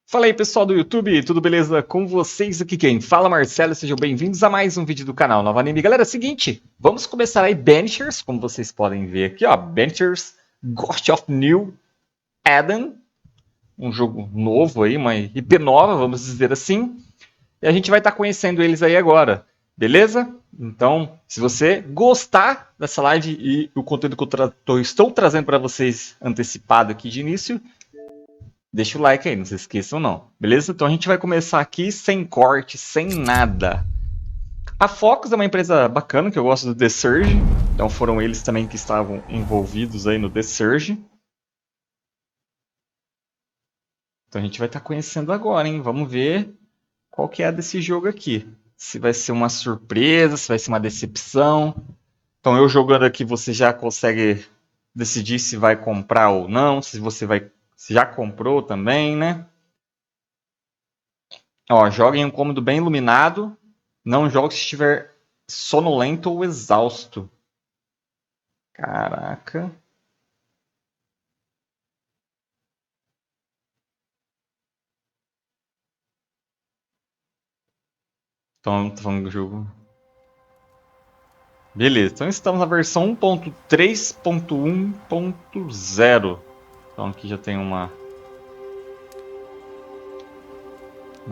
Fala aí pessoal do YouTube, tudo beleza com vocês? Aqui quem fala Marcelo, sejam bem-vindos a mais um vídeo do canal NovAnime. Galera, é o seguinte, vamos começar aí Banishers, como vocês podem ver aqui, ó, Banishers Ghost of New Eden, um jogo novo aí, uma IP nova, vamos dizer assim, e a gente vai estar conhecendo eles aí agora, beleza? Então, se você gostar dessa live e o conteúdo que eu estou trazendo para vocês antecipado aqui de início, deixa o like aí, não se esqueçam não. Beleza? Então a gente vai começar aqui sem corte, sem nada. A Focus é uma empresa bacana, que eu gosto do The Surge. Então foram eles também que estavam envolvidos aí no The Surge. Então a gente vai estar conhecendo agora, hein? Vamos ver qual que é a desse jogo aqui. Se vai ser uma surpresa, se vai ser uma decepção. Então eu jogando aqui, você já consegue decidir se vai comprar ou não, se já comprou também, né? Ó, joga em um cômodo bem iluminado. Não jogue se estiver sonolento ou exausto. Caraca. Então, tô falando do jogo. Beleza, então estamos na versão 1.3.1.0. Então aqui já tem um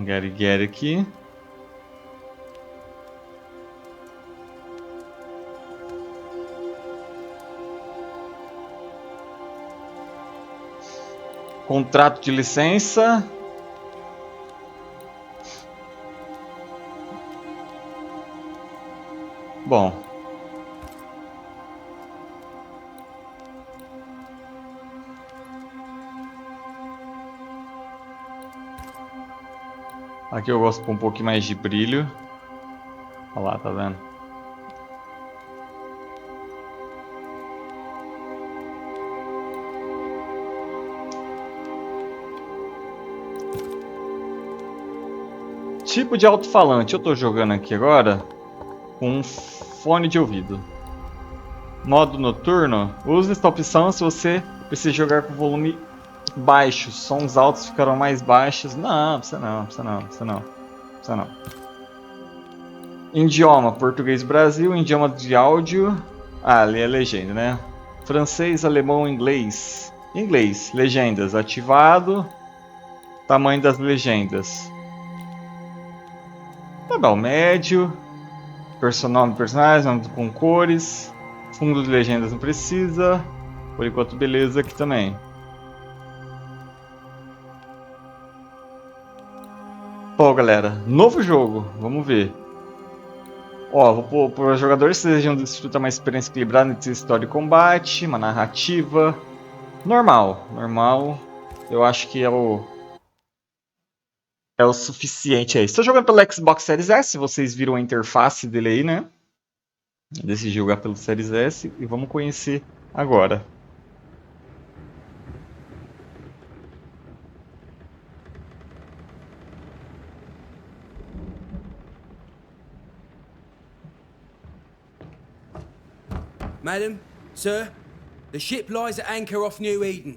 get aqui. Contrato de licença. Bom. Aqui eu gosto com um pouquinho mais de brilho. Olha lá, tá vendo? Tipo de alto-falante. Eu tô jogando aqui agora com um fone de ouvido. Modo noturno. Use esta opção se você precisa jogar com volume baixo. Sons altos ficarão mais baixos. Não, precisa não, precisa não, precisa não. Precisa não. Idioma, português Brasil, idioma de áudio. Ah, ali é legenda, né? Francês, alemão, inglês. Inglês, legendas, ativado. Tamanho das legendas. Tá bom, médio. Nome do personagem, nome com cores. Fundo de legendas não precisa. Por enquanto, beleza aqui também. Bom, galera, novo jogo. Vamos ver. Ó, vou pôr para os jogadores que desejam desfrutar uma experiência equilibrada entre história e combate, uma narrativa. Normal, normal. Eu acho que é o suficiente aí. Estou jogando pelo Xbox Series S, vocês viram a interface dele aí, né? Decidi jogar pelo Series S e vamos conhecer agora. Madam, sir, the ship lies at anchor off New Eden.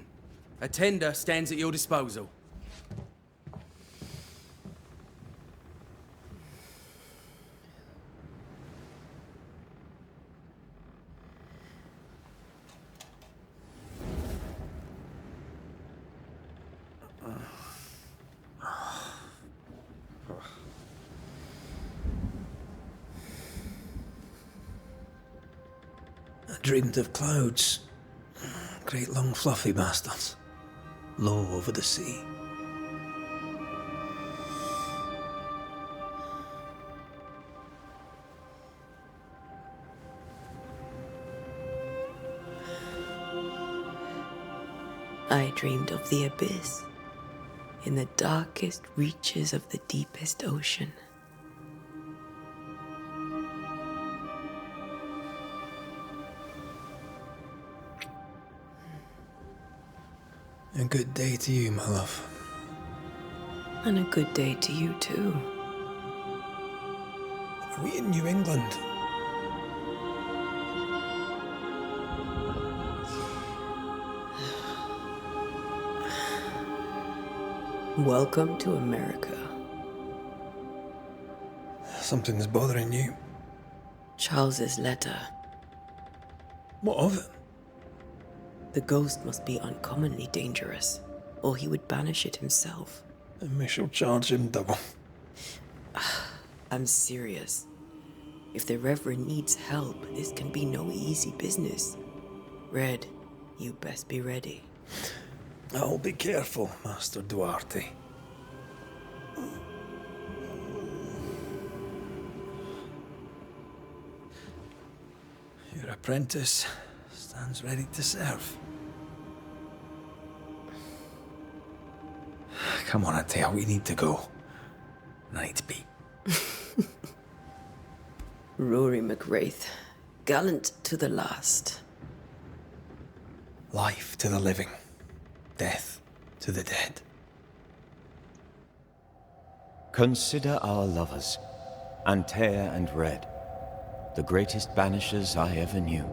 A tender stands at your disposal. I dreamed of clouds. Great long fluffy bastards. Low over the sea. I dreamed of the abyss, in the darkest reaches of the deepest ocean. A good day to you, my love. And a good day to you too. Are we in New England? Welcome to America. Something's bothering you. Charles's letter. What of it? The ghost must be uncommonly dangerous, or he would banish it himself. And we shall charge him double. I'm serious. If the Reverend needs help, this can be no easy business. Red, you best be ready. I'll be careful, Master Duarte. Your apprentice stands ready to serve. Come on, Atea, we need to go. I need to be. Rory McWraith, gallant to the last. Life to the living, death to the dead. Consider our lovers, Antea and Red, the greatest banishers I ever knew.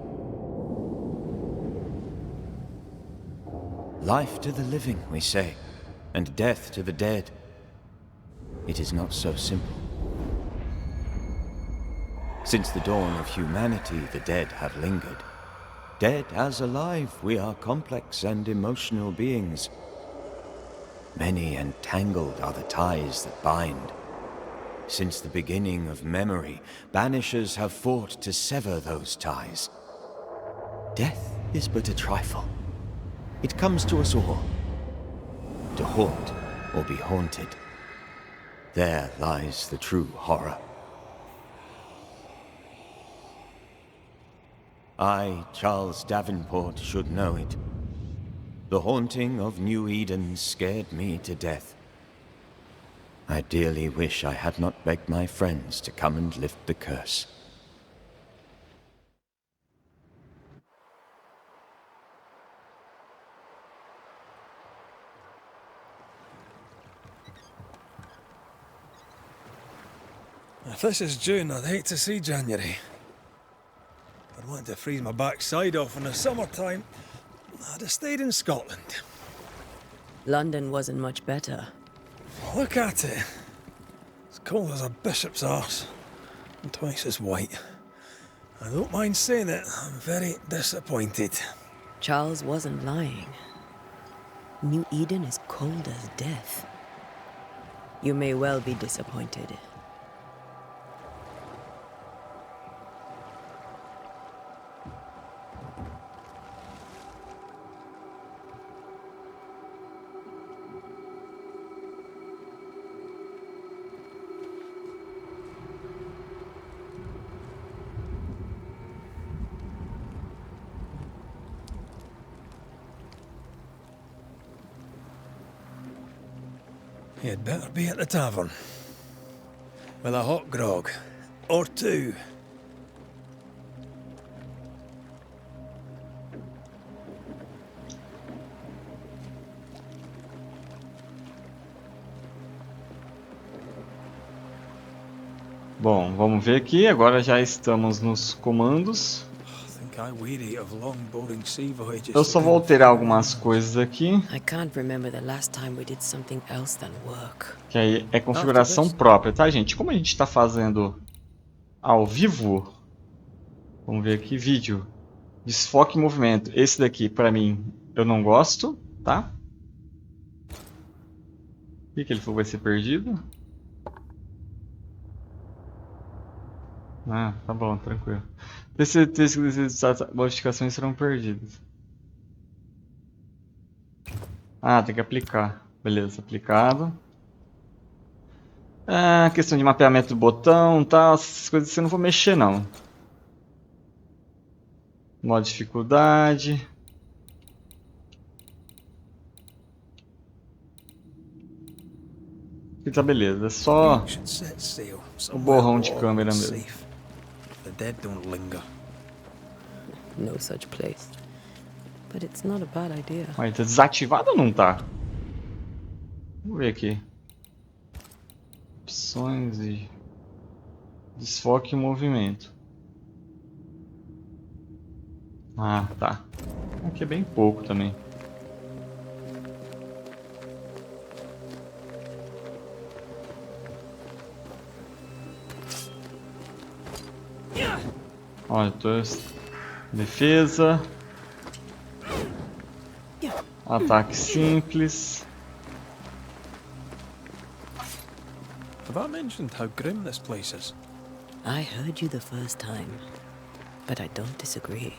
Life to the living, we say, and death to the dead. It is not so simple. Since the dawn of humanity, the dead have lingered. Dead as alive, we are complex and emotional beings. Many and tangled are the ties that bind. Since the beginning of memory, banishers have fought to sever those ties. Death is but a trifle. It comes to us all. To haunt or be haunted. There lies the true horror. I, Charles Davenport, should know it. The haunting of New Eden scared me to death. I dearly wish I had not begged my friends to come and lift the curse. If this is June, I'd hate to see January. I'd want to freeze my backside off in the summertime. I'd have stayed in Scotland. London wasn't much better. Look at it. As cold as a bishop's arse. And twice as white. I don't mind saying it, I'm very disappointed. Charles wasn't lying. New Eden is cold as death. You may well be disappointed. You'd better be at the tavern. With a hot grog. Or two. Bom, vamos ver aqui. Agora já estamos nos comandos. Eu só vou alterar algumas coisas aqui. I can't remember the last time we did something else than work. Que aí é configuração própria, tá, gente? Como a gente está fazendo ao vivo, vamos ver aqui, vídeo, desfoque e movimento. Esse daqui, para mim, eu não gosto, tá? O que ele falou vai ser perdido? Ah, tá bom, tranquilo. Modificações serão perdidas. Ah, tem que aplicar. Beleza, aplicado. Ah, questão de mapeamento do botão e tal, essas coisas assim eu não vou mexer não. Modo dificuldade. Aqui tá beleza, é só o borrão de câmera mesmo. No such place. But it's not a bad idea. Mas tá desativado ou não tá? Vamos ver aqui. Opções e desfoque e movimento. Ah, tá. Aqui é bem pouco também. Olha, defesa. Ataque simples. Have I mentioned how grim this place is? I heard you the first time, but I don't disagree.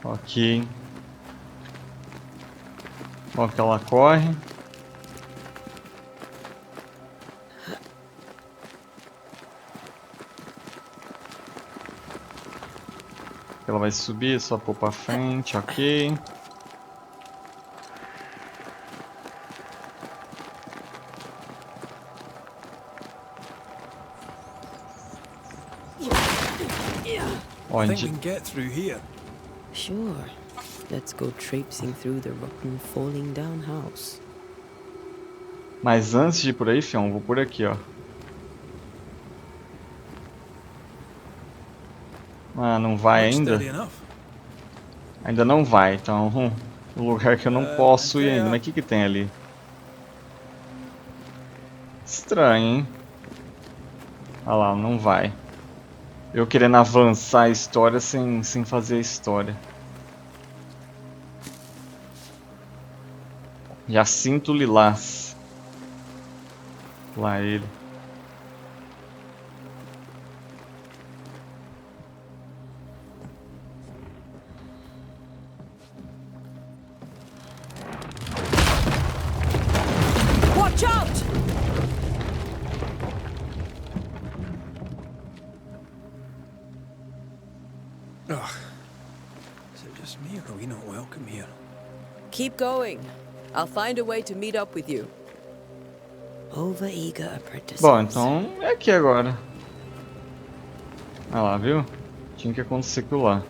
Ok. Bom que ela corre. Ela vai subir, só pôr pra frente, ok. I think we can get through here. Sure. Let's go traipsing through the rotten, falling down house. Mas antes de ir por aí, fião, vou por aqui, ó. Ah, não vai ainda? Ainda não vai, então um lugar que eu não posso ir ainda. Mas o que tem ali? Estranho, hein? Ah lá, não vai. Eu querendo avançar a história sem fazer a história. Já sinto lilás. Lá ele. Watch out! Ugh. Is it just me or are we not welcome here? Keep going. I'll find a way to meet up with you. Over-eager apprentices. Bom, então é aqui agora. Ah lá, viu? Tinha que acontecer aquilo lá.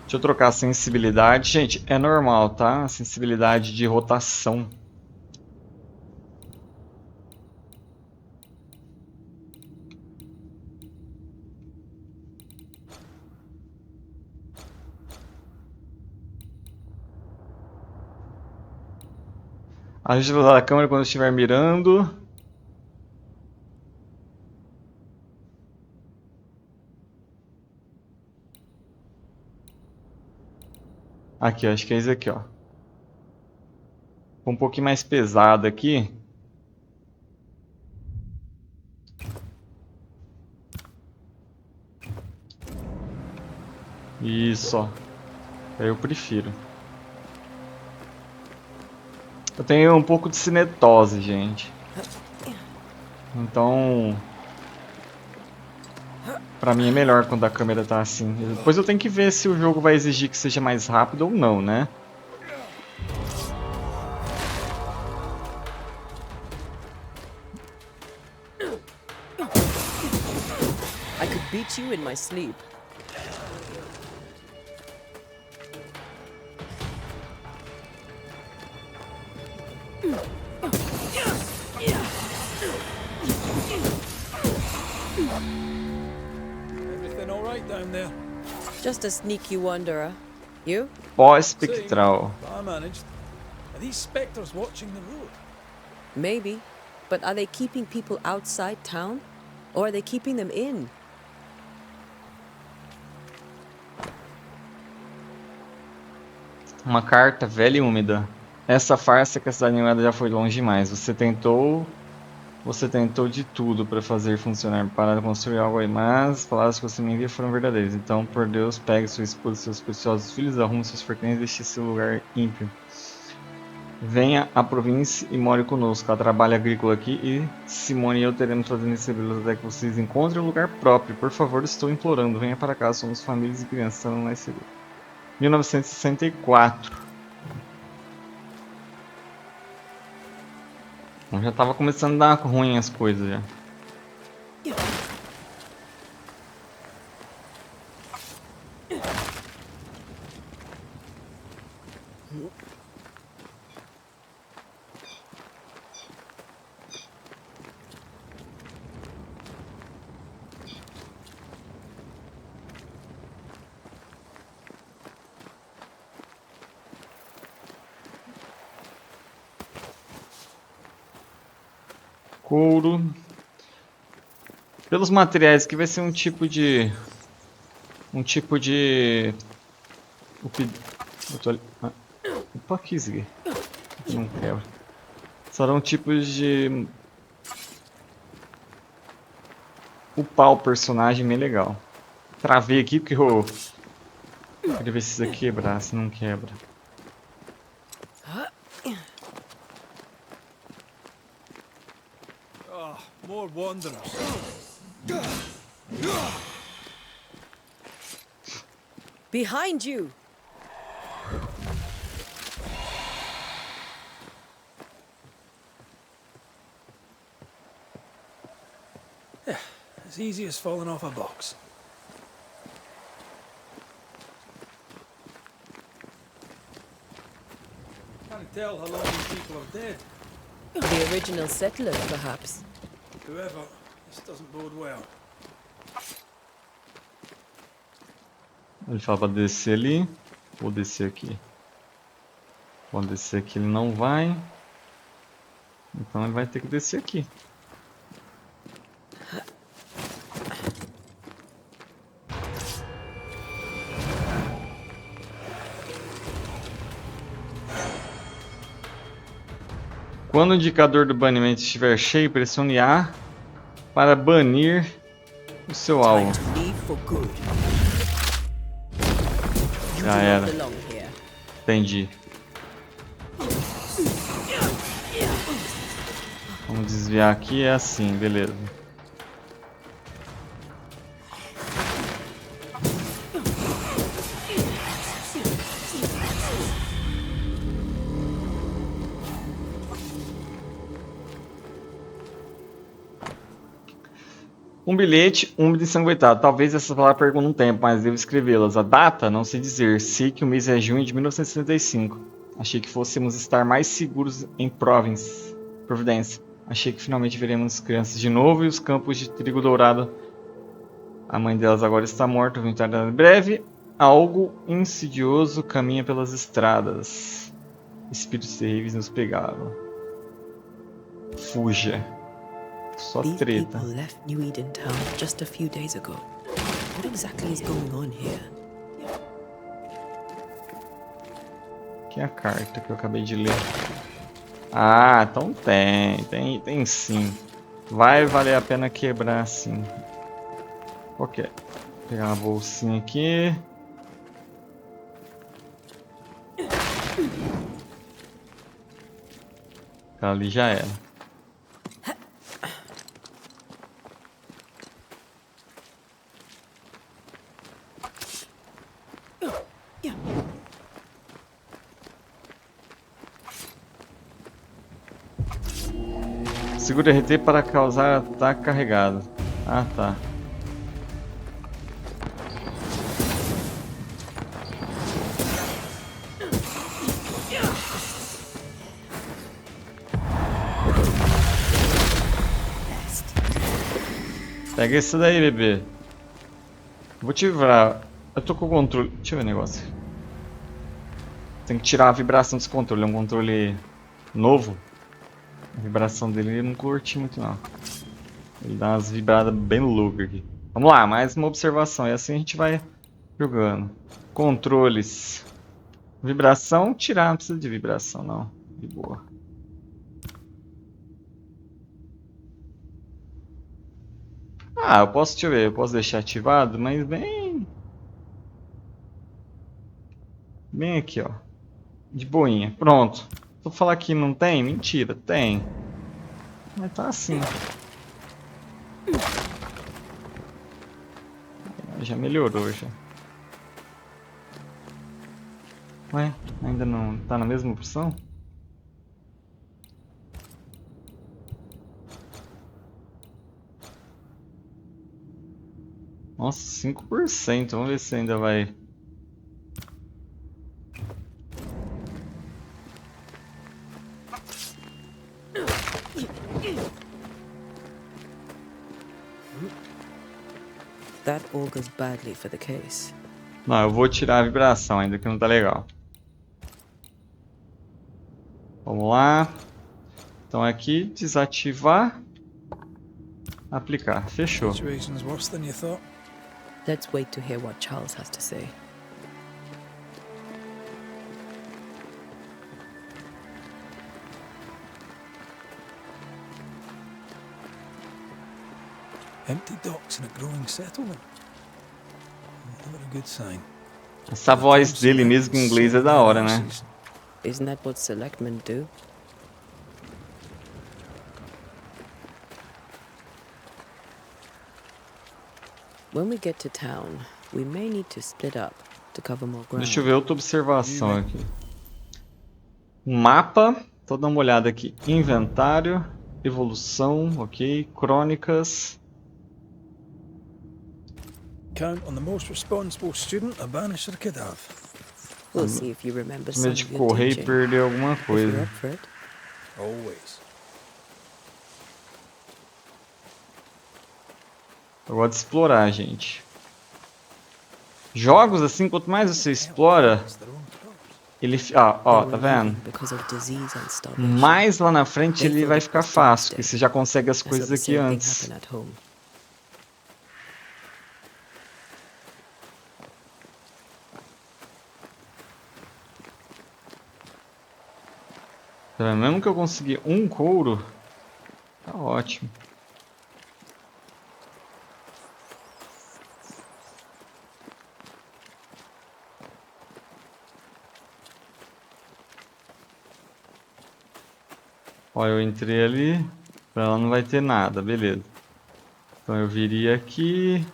Deixa eu trocar a sensibilidade. Gente, é normal, tá? A sensibilidade de rotação. Ajuste a velocidade da câmera quando estiver mirando. Aqui, acho que é isso aqui, ó. Um pouquinho mais pesado aqui. Isso, ó. Eu prefiro. Eu tenho um pouco de cinetose, gente. Então, pra mim é melhor quando a câmera tá assim. Depois eu tenho que ver se o jogo vai exigir que seja mais rápido ou não, né? I could beat you in my sleep. Everything all right down there? Just a sneaky wanderer. You? Pó espectral. I managed. Are these spectres watching the road? Maybe. But are they keeping people outside town? Or are they keeping them in? Uma carta velha e úmida. Essa farsa que a cidade animada já foi longe demais. Você tentou de tudo para fazer funcionar, para construir algo aí, mas as palavras que você me envia foram verdadeiras. Então, por Deus, pegue sua esposa e seus preciosos filhos, arrume seus pertences e deixe seu lugar ímpio. Venha à província e more conosco. Há trabalho agrícola aqui e Simone e eu teremos fazendo recebê-los até que vocês encontrem um lugar próprio. Por favor, estou implorando. Venha para cá, somos famílias e crianças, estamos mais seguros. 1964. Já tava começando a dar ruim as coisas já. couro. Pelos materiais aqui vai ser um tipo de... Opa, que isso aqui? Não quebra. Serão tipos de... upar o personagem bem legal. Travei aqui porque eu... queria ver se isso aqui quebrar, se não quebra. Ah, more wanderers. Behind you! As easy as falling off a box. Can't tell how long these people are dead. The original settlers, perhaps. Whoever, this doesn't bode well. Ele fala pra descer ali. Vou descer aqui. Quando descer aqui ele não vai. Então ele vai ter que descer aqui. Quando o indicador do banimento estiver cheio, pressione A para banir o seu alvo. Time to leave for good. You Já do era. not belong here. Entendi. Vamos desviar aqui, é assim, beleza. Um bilhete úmido e ensanguentado. Talvez essas palavras perguntam um tempo, mas devo escrevê-las. A data, não sei dizer. Sei que o mês é junho de 1965. Achei que fôssemos estar mais seguros em Providência. Achei que finalmente veremos crianças de novo e os campos de trigo dourado. A mãe delas agora está morta. Vou entrar em breve. Algo insidioso caminha pelas estradas. Espíritos terríveis nos pegaram. Fuja. Só These treta. people left New Eden town just a few days ago. What exactly is going on here? Aqui é a carta que eu acabei de ler. Ah, então tem sim. Vai valer a pena quebrar sim. Ok. Vou pegar uma bolsinha aqui. Aquela ali já era. Segura RT para causar ataque carregado. Ah, tá. Pega esse daí, bebê. Vou te livrar. Eu tô com o controle. Deixa eu ver o negócio. Tem que tirar a vibração desse controle. É um controle novo. A vibração dele eu não curti muito não. Ele dá umas vibradas bem loucas aqui. Vamos lá, mais uma observação. E assim a gente vai jogando. Controles. Vibração, tirar. Não precisa de vibração não. De boa. Ah, eu posso, deixa eu ver. Eu posso deixar ativado, mas bem... bem aqui, ó. De boinha. Pronto. Se eu falar que não tem, mentira, tem. Mas tá assim. Já melhorou já. Ué, ainda não tá na mesma opção? Nossa, 5%. Vamos ver se ainda vai... That augurs badly for the case. Não, eu vou tirar a vibração ainda que não tá legal. Vamos lá. Então aqui, desativar. aplicar. Fechou. Situation's worse than you thought. Let's wait to hear what Charles has to say. Empty docks in a growing settlement. Never a good sign. Essa voz dele mesmo em inglês é da hora, né? Isn't that what selectmen do? When we get to town, we may need to split up to cover more ground. Deixa eu ver outra observação aqui. Mapa, tô dando uma olhada aqui. Inventário, evolução, ok. Crônicas. Count on the most responsible student a Banisher could have. We'll see if you remember Medo some de of your correr e teaching. perder alguma If you're coisa. up for it. Always. Eu gosto de explorar, gente. Jogos assim, quanto mais você explora, It's their own crops. ele... ó, They tá were vendo? leaving because of disease and starvation. Mais lá na frente ele vai ficar fácil, porque você já consegue as I saw coisas the aqui same thing antes. happen at home. Tá vendo? Mesmo que eu conseguir um couro, tá ótimo. Ó, eu entrei ali, pra ela não vai ter nada, beleza. Então eu viria aqui.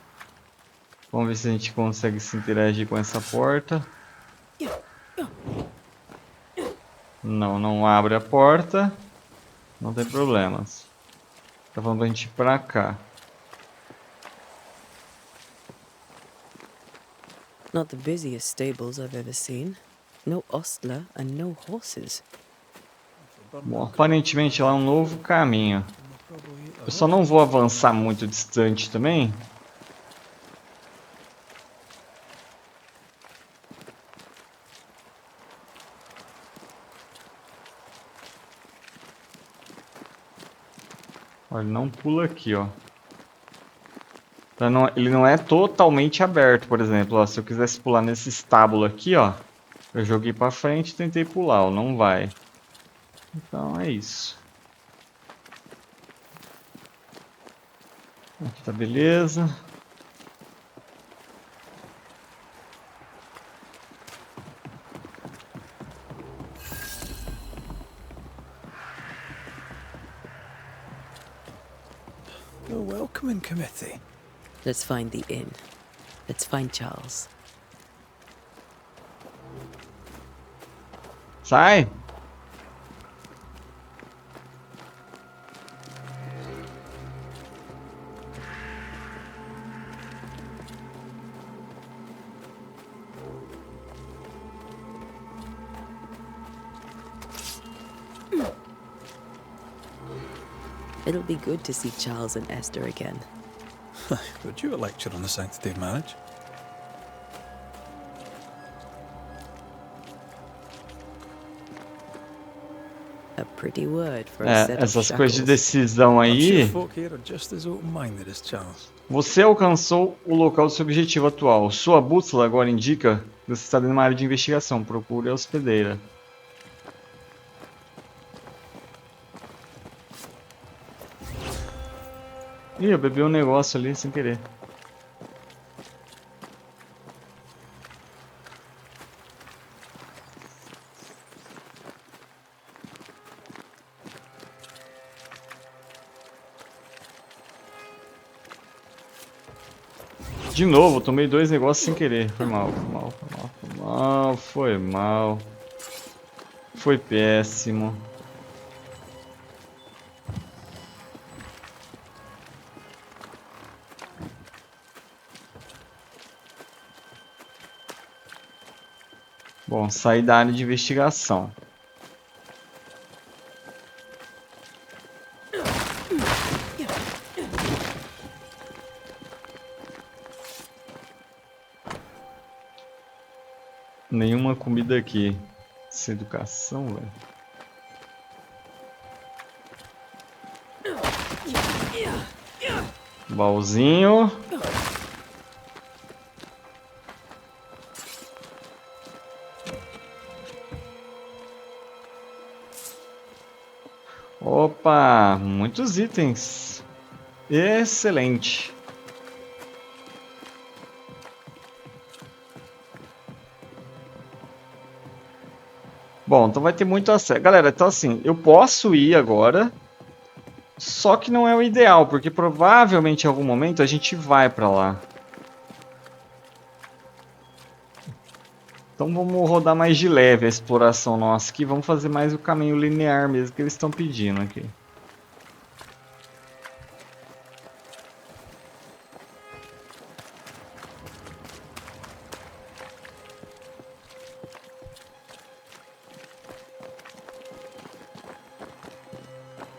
Vamos ver se a gente consegue se interagir com essa porta. Não, não abre a porta. Não tem problemas. Tá falando pra gente ir pra cá. Not the busiest stables I've ever seen. No ostler and no horses. Bom, aparentemente lá é um novo caminho. Eu só não vou avançar muito distante também. Olha, ele não pula aqui, ó. Então, ele não é totalmente aberto, por exemplo. Ó, se eu quisesse pular nesse estábulo aqui, ó. Eu joguei pra frente e tentei pular, ó. Não vai. Então é isso. Aqui tá beleza. The welcoming committee. Let's find the inn. Let's find Charles. Sai! It'll be good to see Charles and Esther again. Would you a lecture on the sanctity of marriage? A pretty word for a set of Essas coisas de shackles. decisão I'm sure aí. folk here are just as open-minded as Charles. Você alcançou o local do seu objetivo atual. Sua bússola agora indica que você está dentro de uma área de investigação. Procure a hospedeira. Ih, eu bebi um negócio ali sem querer. De novo, eu tomei dois negócios sem querer. Foi mal, foi mal, foi mal, foi mal, foi mal. Foi péssimo. Bom, sair da área de investigação. Nenhuma comida aqui. Essa educação, velho. Baúzinho. Opa, muitos itens. Excelente. Bom, então vai ter muito acesso. Galera, então assim, eu posso ir agora, só que não é o ideal, porque provavelmente em algum momento a gente vai pra lá. Então vamos rodar mais de leve a exploração nossa aqui, vamos fazer mais o caminho linear mesmo que eles estão pedindo aqui.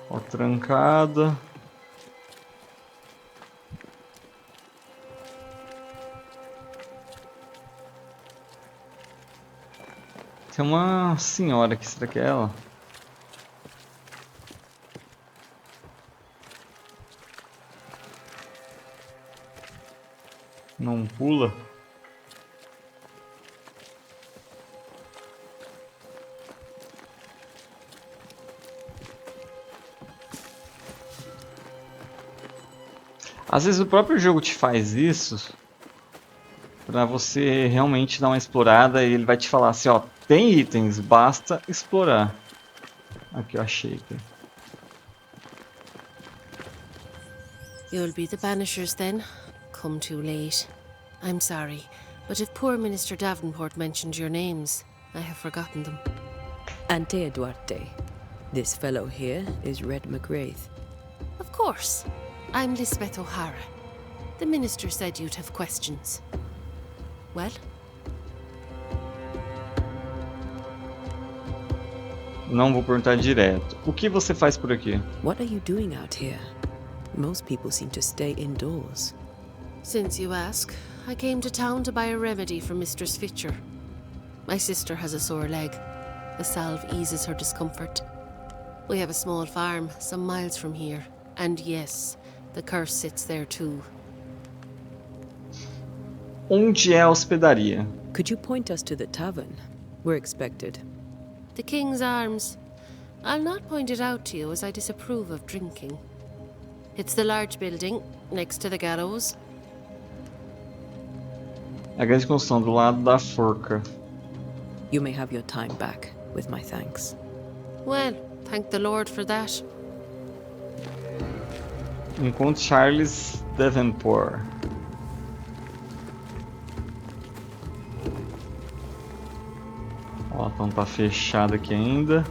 Ó, trancada. Tem uma senhora aqui, será que é ela? Não pula? Às vezes o próprio jogo te faz isso pra você realmente dar uma explorada e ele vai te falar assim, ó, tem itens, basta explorar. Aqui eu achei aqui. You'll be the Banishers then? Come too late. I'm sorry, but if poor Minister Davenport mentioned your names, I have forgotten them. Ante Duarte. This fellow here is Red McGrath. Of course. I'm Lisbeth O'Hara. The Minister said you'd have questions. Well? Não vou perguntar direto. O que você faz por aqui? What are you doing out here? Most people seem to stay indoors. Since you ask, I came to town to buy a remedy for Mistress Fitcher. My sister has a sore leg. The salve eases her discomfort. We have a small farm, some miles from here. And yes, the curse sits there too. Onde é a hospedaria? Could you point us to the tavern? We're expected. The King's Arms. I'll not point it out to you as I disapprove of drinking. It's the large building, next to the gallows. A grande construção do lado da forca. You may have your time back, with my thanks. Well, thank the Lord for that. Encontre Charles Davenport. Ó, então tá fechado aqui ainda.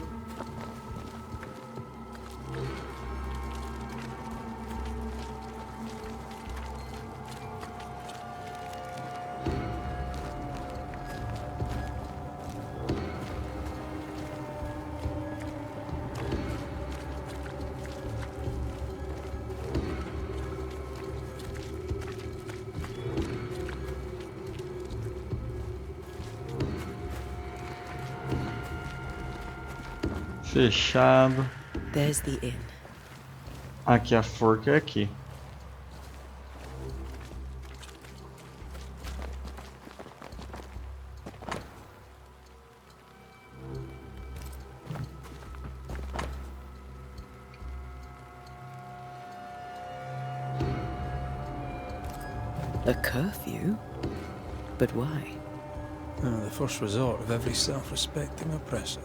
Fechado. There's the inn. Aqui a forca é aqui. A curfew? But why? The first resort of every self-respecting oppressor.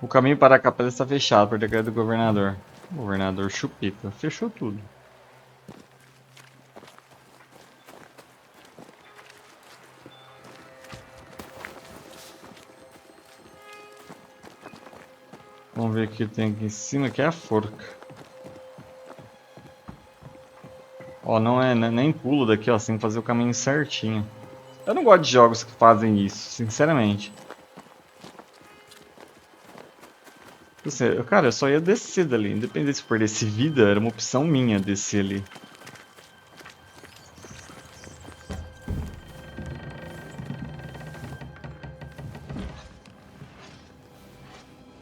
O caminho para a capela está fechado por decreto do governador. O governador Chupita. Fechou tudo. Vamos ver o que tem aqui em cima, que é a forca. Ó, não é nem pulo daqui, ó, você tem que fazer o caminho certinho. Eu não gosto de jogos que fazem isso, sinceramente. Cara, eu só ia descer dali. Independente se perdesse vida, era uma opção minha descer ali.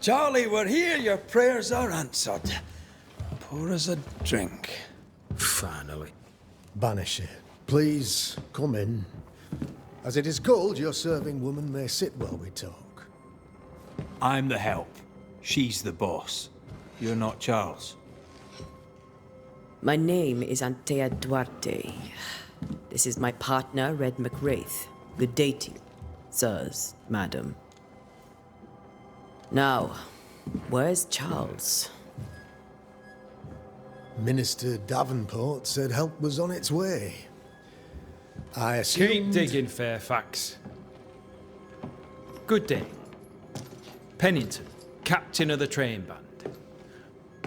Charlie, we're here. Your prayers are answered. Pour us a drink. Finally. Banisher, please come in. As it is cold, your serving woman may sit while we talk. I'm the help. She's the boss. You're not Charles. My name is Antea Duarte. This is my partner, Red McWraith. Good day to you, sirs, madam. Now, where's Charles? Minister Davenport said help was on its way. I assumed... Keep digging, Fairfax. Good day. Pennington, captain of the train band.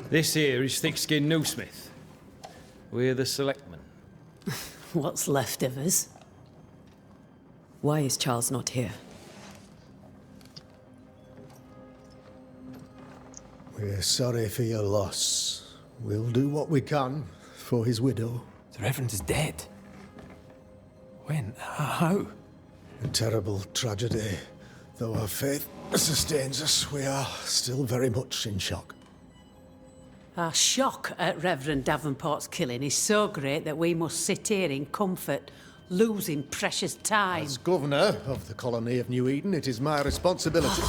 This here is Thick-Skinned Newsmith. We're the selectmen. What's left of us? Why is Charles not here? We're sorry for your loss. We'll do what we can for his widow. The Reverend is dead. When? How? A terrible tragedy. Though our faith sustains us, we are still very much in shock. Our shock at Reverend Davenport's killing is so great that we must sit here in comfort, losing precious time. As governor of the colony of New Eden, it is my responsibility.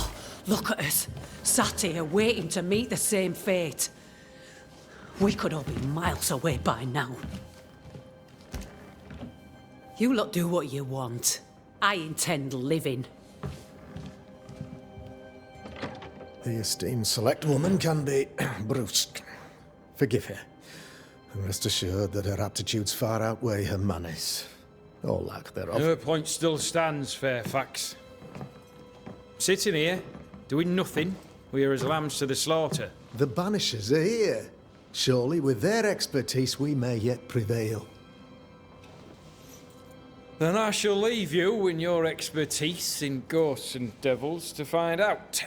Look at us, sat here waiting to meet the same fate. We could all be miles away by now. You lot do what you want. I intend living. The esteemed select woman can be brusque. Forgive her. And rest assured that her aptitudes far outweigh her manners. Or lack thereof. Her point still stands, Fairfax. Sitting here, doing nothing, we're as lambs to the slaughter. The Banishers are here. Surely with their expertise we may yet prevail. Then I shall leave you and your expertise in ghosts and devils to find out.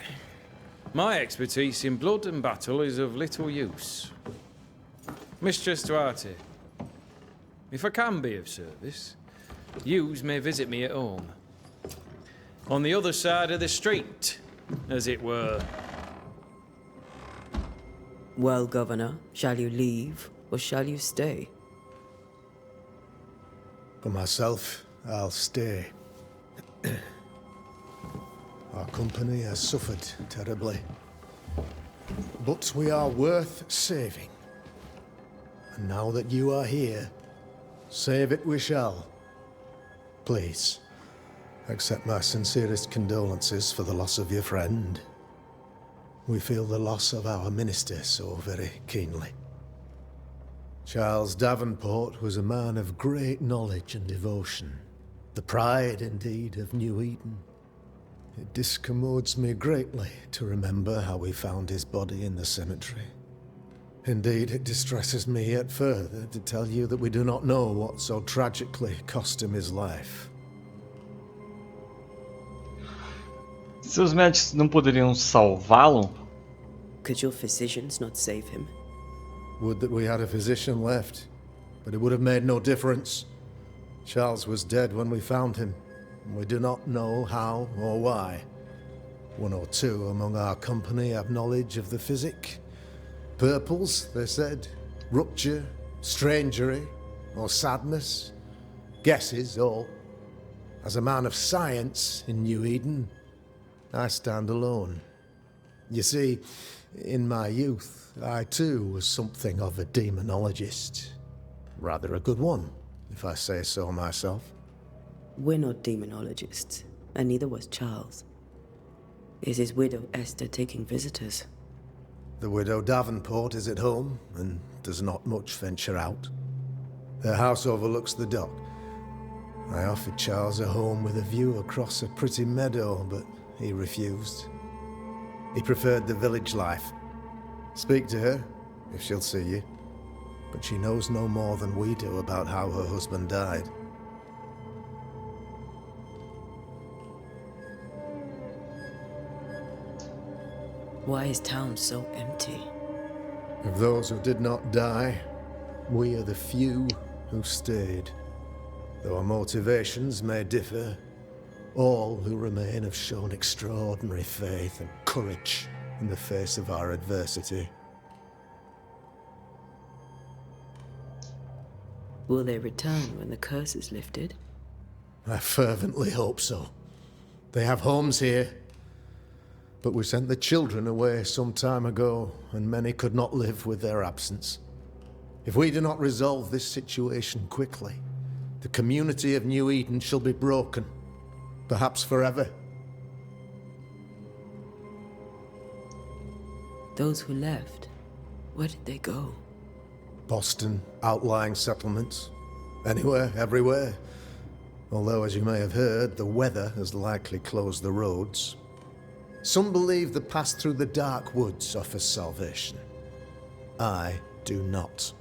My expertise in blood and battle is of little use. Mistress Duarte, if I can be of service, yous may visit me at home. On the other side of the street, as it were. Well, Governor, shall you leave or shall you stay? For myself, I'll stay. Our company has suffered terribly. But we are worth saving. And now that you are here, save it we shall. Please, accept my sincerest condolences for the loss of your friend. We feel the loss of our minister so very keenly. Charles Davenport was a man of great knowledge and devotion. The pride, indeed, of New Eden. It discommodes me greatly to remember how we found his body in the cemetery. Indeed, it distresses me yet further to tell you that we do not know what so tragically cost him his life. Seus médicos não poderiam salvá-lo? Could your physicians not save him? Would that we had a physician left, but it would have made no difference. Charles was dead when we found him, and we do not know how or why. One or two among our company have knowledge of the physic. Purples, they said, rupture, strangery, or sadness. Guesses, all. As a man of science in New Eden, I stand alone. You see, in my youth, I too was something of a demonologist. Rather a good one, if I say so myself. We're not demonologists, and neither was Charles. Is his widow Esther taking visitors? The widow Davenport is at home, and does not much venture out. Their house overlooks the dock. I offered Charles a home with a view across a pretty meadow, but he refused. He preferred the village life. Speak to her, if she'll see you. But she knows no more than we do about how her husband died. Why is town so empty? Of those who did not die, we are the few who stayed. Though our motivations may differ, all who remain have shown extraordinary faith and courage in the face of our adversity. Will they return when the curse is lifted? I fervently hope so. They have homes here, but we sent the children away some time ago, and many could not live with their absence. If we do not resolve this situation quickly, the community of New Eden shall be broken, perhaps forever. Those who left, where did they go? Boston, outlying settlements. Anywhere, everywhere. Although, as you may have heard, the weather has likely closed the roads. Some believe the path through the dark woods offers salvation. I do not.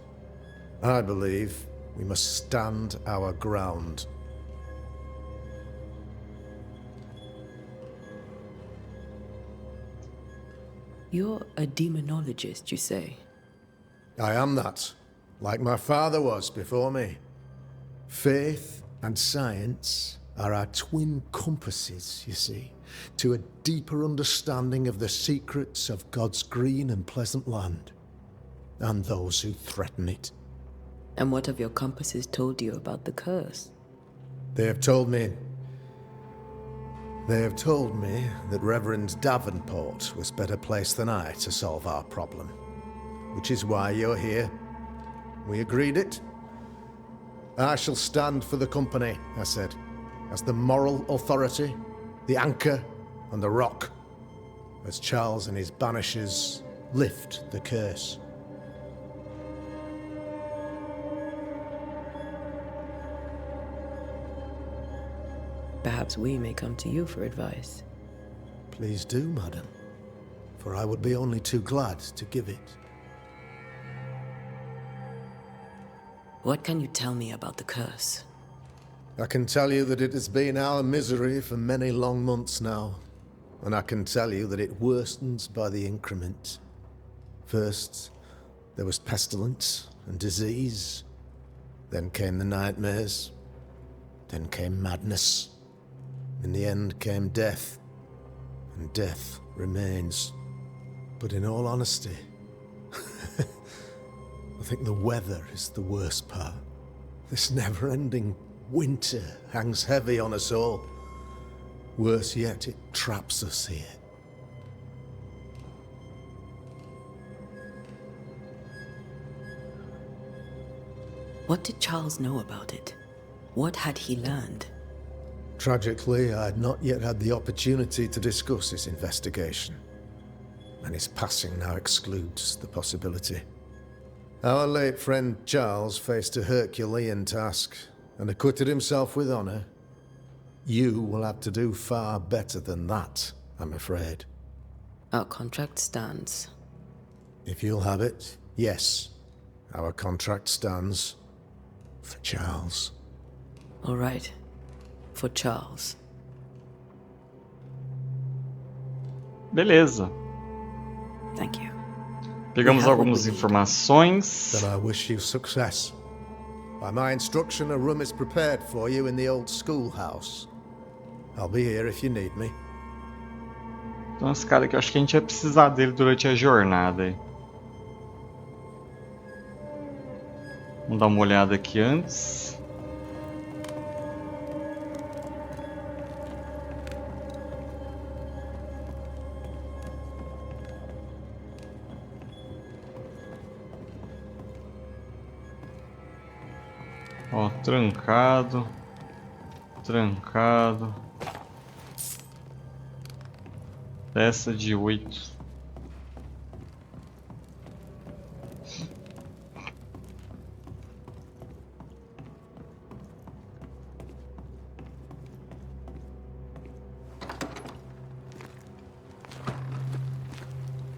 I believe we must stand our ground. You're a demonologist, you say? I am that, like my father was before me. Faith and science are our twin compasses, you see, to a deeper understanding of the secrets of God's green and pleasant land, and those who threaten it. And what have your compasses told you about the curse? They have told me that Reverend Davenport was better placed than I to solve our problem. Which is why you're here. We agreed it. I shall stand for the company, I said, as the moral authority, the anchor, and the rock, as Charles and his Banishers lift the curse. Perhaps we may come to you for advice. Please do, madam, for I would be only too glad to give it. What can you tell me about the curse? I can tell you that it has been our misery for many long months now, and I can tell you that it worsens by the increment. First, there was pestilence and disease. Then came the nightmares. Then came madness. In the end came death, and death remains. But in all honesty, I think the weather is the worst part. This never-ending winter hangs heavy on us all. Worse yet, it traps us here. What did Charles know about it? What had he learned? Tragically, I had not yet had the opportunity to discuss his investigation, and his passing now excludes the possibility. Our late friend Charles faced a Herculean task and acquitted himself with honor. You will have to do far better than that, I'm afraid. Our contract stands. If you'll have it, yes. Our contract stands for Charles. All right. For Charles. Beleza. Thank you. Pegamos algumas informações. Then I wish you success. By my instruction, a room is prepared for you in the old schoolhouse. I'll be here if you need me. Então esse cara aqui, eu acho que a gente vai precisar dele durante a jornada aí. Vamos dar uma olhada aqui antes. Ó, trancado. Trancado. Peça de 8.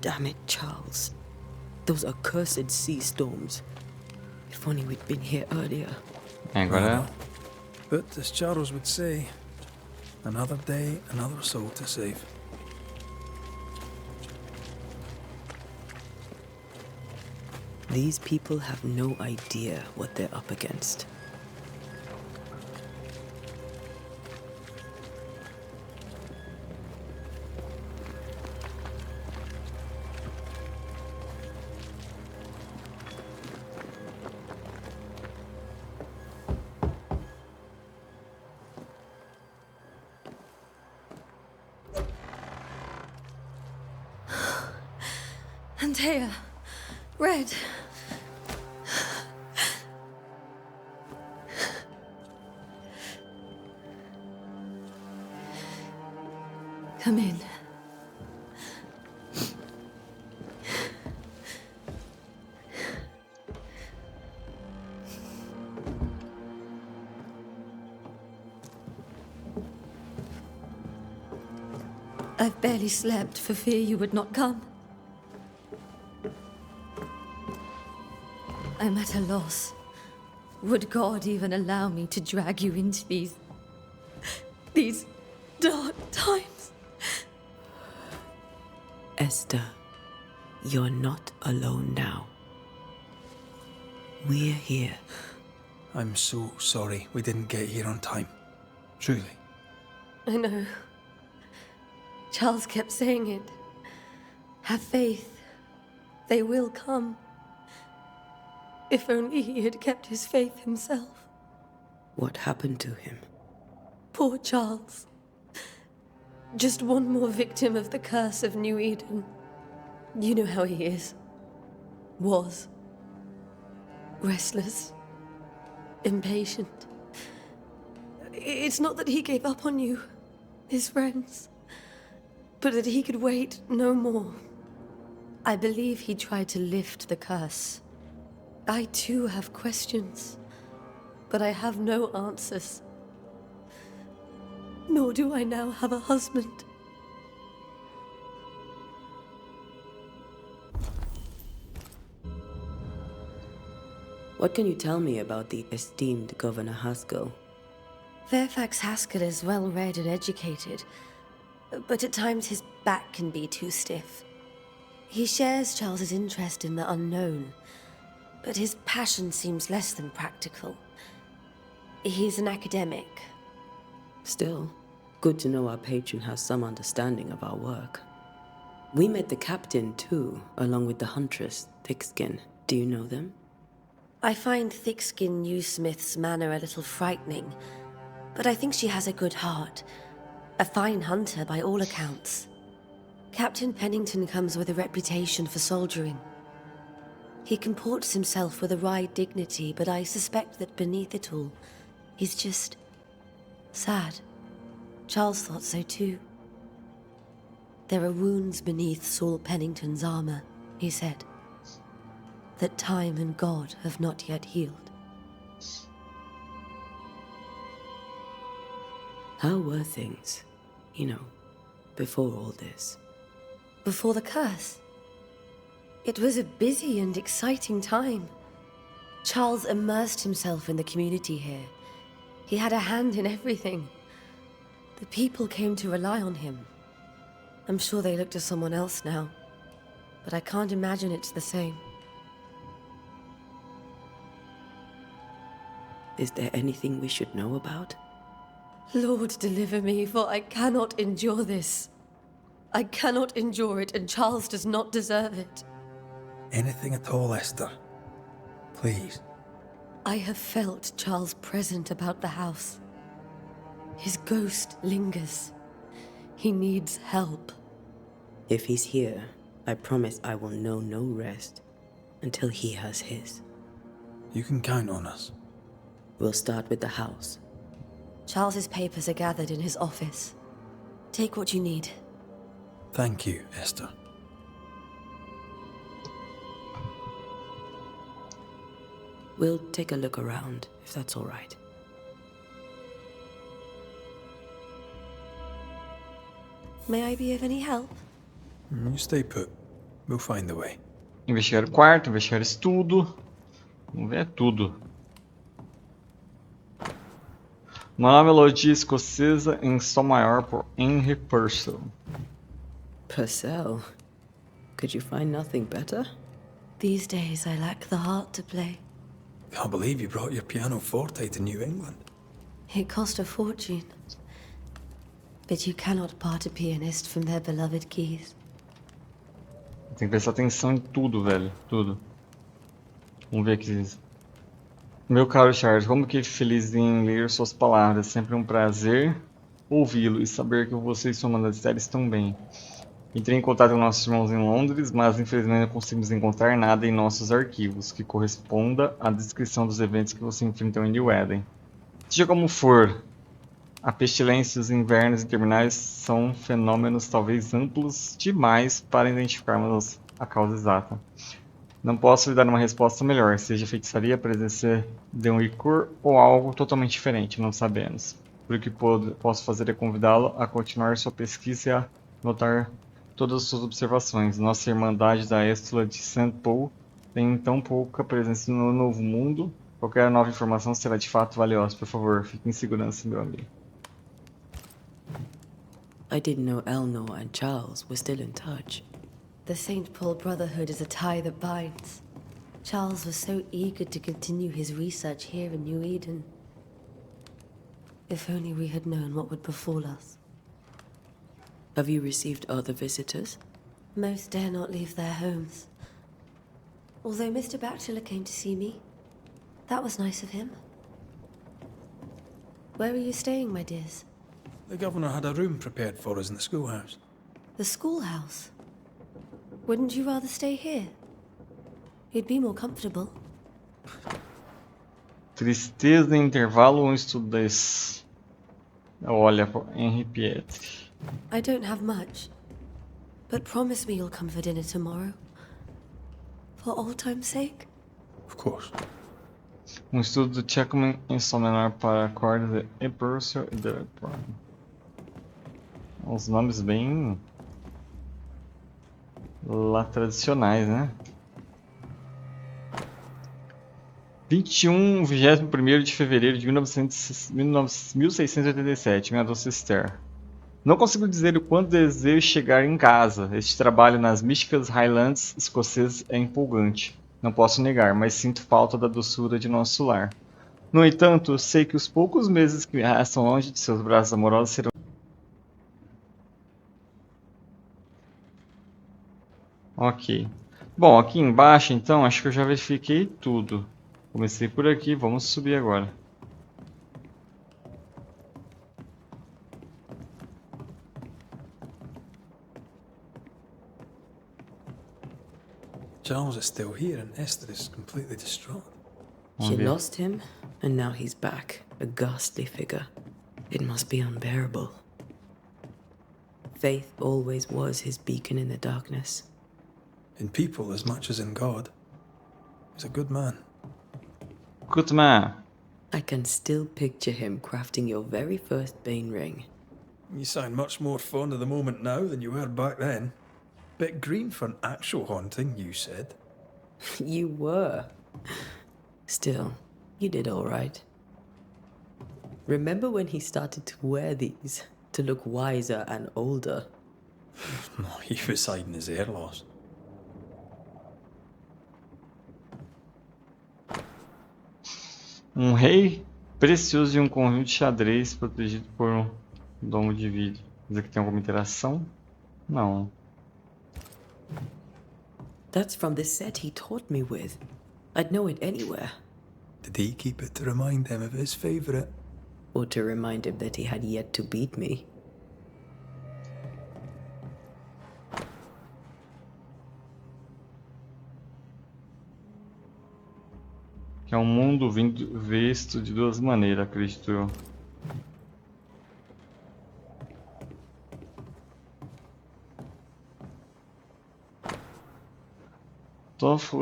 Damn it, Charles. Those are cursed sea storms. If only we'd been here earlier. Agora But as Charles would say, another day, another soul to save. These people have no idea what they're up against. Antea, Red. Come in. I've barely slept for fear you would not come. I'm at a loss. Would God even allow me to drag you into these dark times? Esther, you're not alone now. We're here. I'm so sorry we didn't get here on time. Truly. I know. Charles kept saying it. Have faith. They will come. If only he had kept his faith himself. What happened to him? Poor Charles. Just one more victim of the curse of New Eden. You know how he is. Was. Restless. Impatient. It's not that he gave up on you, his friends, but that he could wait no more. I believe he tried to lift the curse. I too have questions, but I have no answers. Nor do I now have a husband. What can you tell me about the esteemed Governor Haskell? Fairfax Haskell is well read and educated, but at times his back can be too stiff. He shares Charles's interest in the unknown, but his passion seems less than practical. He's an academic. Still, good to know our patron has some understanding of our work. We met the captain too, along with the huntress, Thickskin. Do you know them? I find Thickskin Newsmith's manner a little frightening, but I think she has a good heart. A fine hunter by all accounts. Captain Pennington comes with a reputation for soldiering. He comports himself with a wry dignity, but I suspect that beneath it all, he's just sad. Charles thought so too. There are wounds beneath Saul Pennington's armor, he said, that time and God have not yet healed. How were things, before all this? Before the curse? It was a busy and exciting time. Charles immersed himself in the community here. He had a hand in everything. The people came to rely on him. I'm sure they look to someone else now, but I can't imagine it's the same. Is there anything we should know about? Lord, deliver me, for I cannot endure this. I cannot endure it, and Charles does not deserve it. Anything at all, Esther. Please. I have felt Charles present about the house. His ghost lingers. He needs help. If he's here, I promise I will know no rest until he has his. You can count on us. We'll start with the house. Charles's papers are gathered in his office. Take what you need. Thank you, Esther. We'll take a look around, if that's all right. May I be of any help? You stay put. We'll find the way. Investigar o quarto, investigar isso tudo. Vamos ver tudo. Uma nova melodia escocesa em Sol maior por Henry Purcell. Purcell? Could you find nothing better? These days I lack the heart to play. Can't believe you brought your pianoforte to New England. It cost a fortune. But you cannot part a pianist from their beloved keys. Tem que prestar atenção em tudo, velho. Tudo. Vamos ver aqui. Meu caro Charles, como que feliz em ler suas palavras. Sempre um prazer ouvi-lo e saber que você e sua Majesté estão bem. Entrei em contato com nossos irmãos em Londres, mas infelizmente não conseguimos encontrar nada em nossos arquivos que corresponda à descrição dos eventos que você enfrentou em New Eden. Seja como for, a pestilência e os invernos intermináveis são fenômenos talvez amplos demais para identificarmos a causa exata. Não posso lhe dar uma resposta melhor, seja feitiçaria, presença de um licor ou algo totalmente diferente, não sabemos. O que posso fazer é convidá-lo a continuar sua pesquisa e a notar todas as suas observações. Nossa Irmandade da Éstula de St. Paul tem tão pouca presença no Novo Mundo. Qualquer nova informação será de fato valiosa. Por favor, fique em segurança, meu amigo. I didn't know Eleanor and Charles were still in touch. The St. Paul Brotherhood is a tie that binds. Charles was so eager to continue his research here in New Eden. If only we had known what would befall us. Have you received other visitors? Most dare not leave their homes. Although Mr. Bachelor came to see me. That was nice of him. Where are you staying, my dears? The governor had a room prepared for us in the schoolhouse. The schoolhouse? Wouldn't you rather stay here? You'd be more comfortable. Tristeza, intervalo ou estudez? Olha, Henry Pietri. I don't have much. But promise me you'll come for dinner tomorrow. For old time's sake? Of course. Estudo do Checkman em Sol menor para cordas de Emperor e The Prime. Uns nomes bem lá tradicionais, né? 21º de fevereiro de 1687, minha doce Esther. Não consigo dizer o quanto desejo chegar em casa. Este trabalho nas místicas Highlands escocesas é empolgante. Não posso negar, mas sinto falta da doçura de nosso lar. No entanto, sei que os poucos meses que me restam longe de seus braços amorosos serão... Ok. Bom, aqui embaixo, então, acho que eu já verifiquei tudo. Comecei por aqui, vamos subir agora. Charles is still here and Esther is completely distraught. She lost him, and now he's back, a ghastly figure. It must be unbearable. Faith always was his beacon in the darkness. In people as much as in God. He's a good man. Good man. I can still picture him crafting your very first Bane ring. You sound much more fond of the moment now than you were back then. Bit green for an actual haunting, you said. You were. Still, you did all right. Remember when he started to wear these to look wiser and older? He was hiding his hair loss. Rei precioso e conjunto de xadrez protegido por domo de vidro. Mas aqui tem alguma interação? Não. That's from the set he taught me with. I'd know it anywhere. Did he keep it to remind him of his favorite? Or to remind him that he had yet to beat me. Que é um mundo visto de duas maneiras, acredito eu.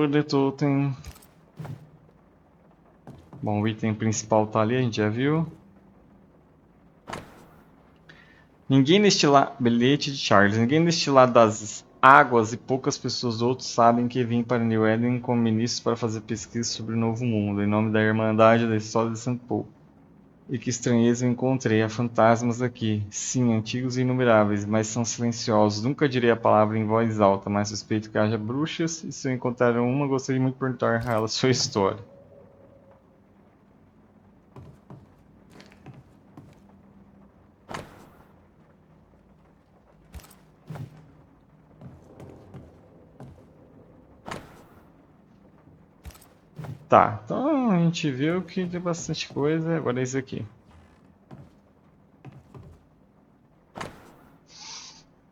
de totem. Bom, o item principal tá ali, a gente já viu. Ninguém neste lado... Bilhete de Charles. Ninguém neste lado das águas e poucas pessoas outros sabem que vim para New Eden como ministro para fazer pesquisa sobre o Novo Mundo, em nome da Irmandade da História de St. Paul. E que estranheza eu encontrei. Há fantasmas aqui. Sim, antigos e inumeráveis, mas são silenciosos. Nunca direi a palavra em voz alta, mas suspeito que haja bruxas. E se eu encontrar uma, gostaria muito de perguntar a ela sua história. Tá, então a gente viu que tem bastante coisa. Agora é isso aqui.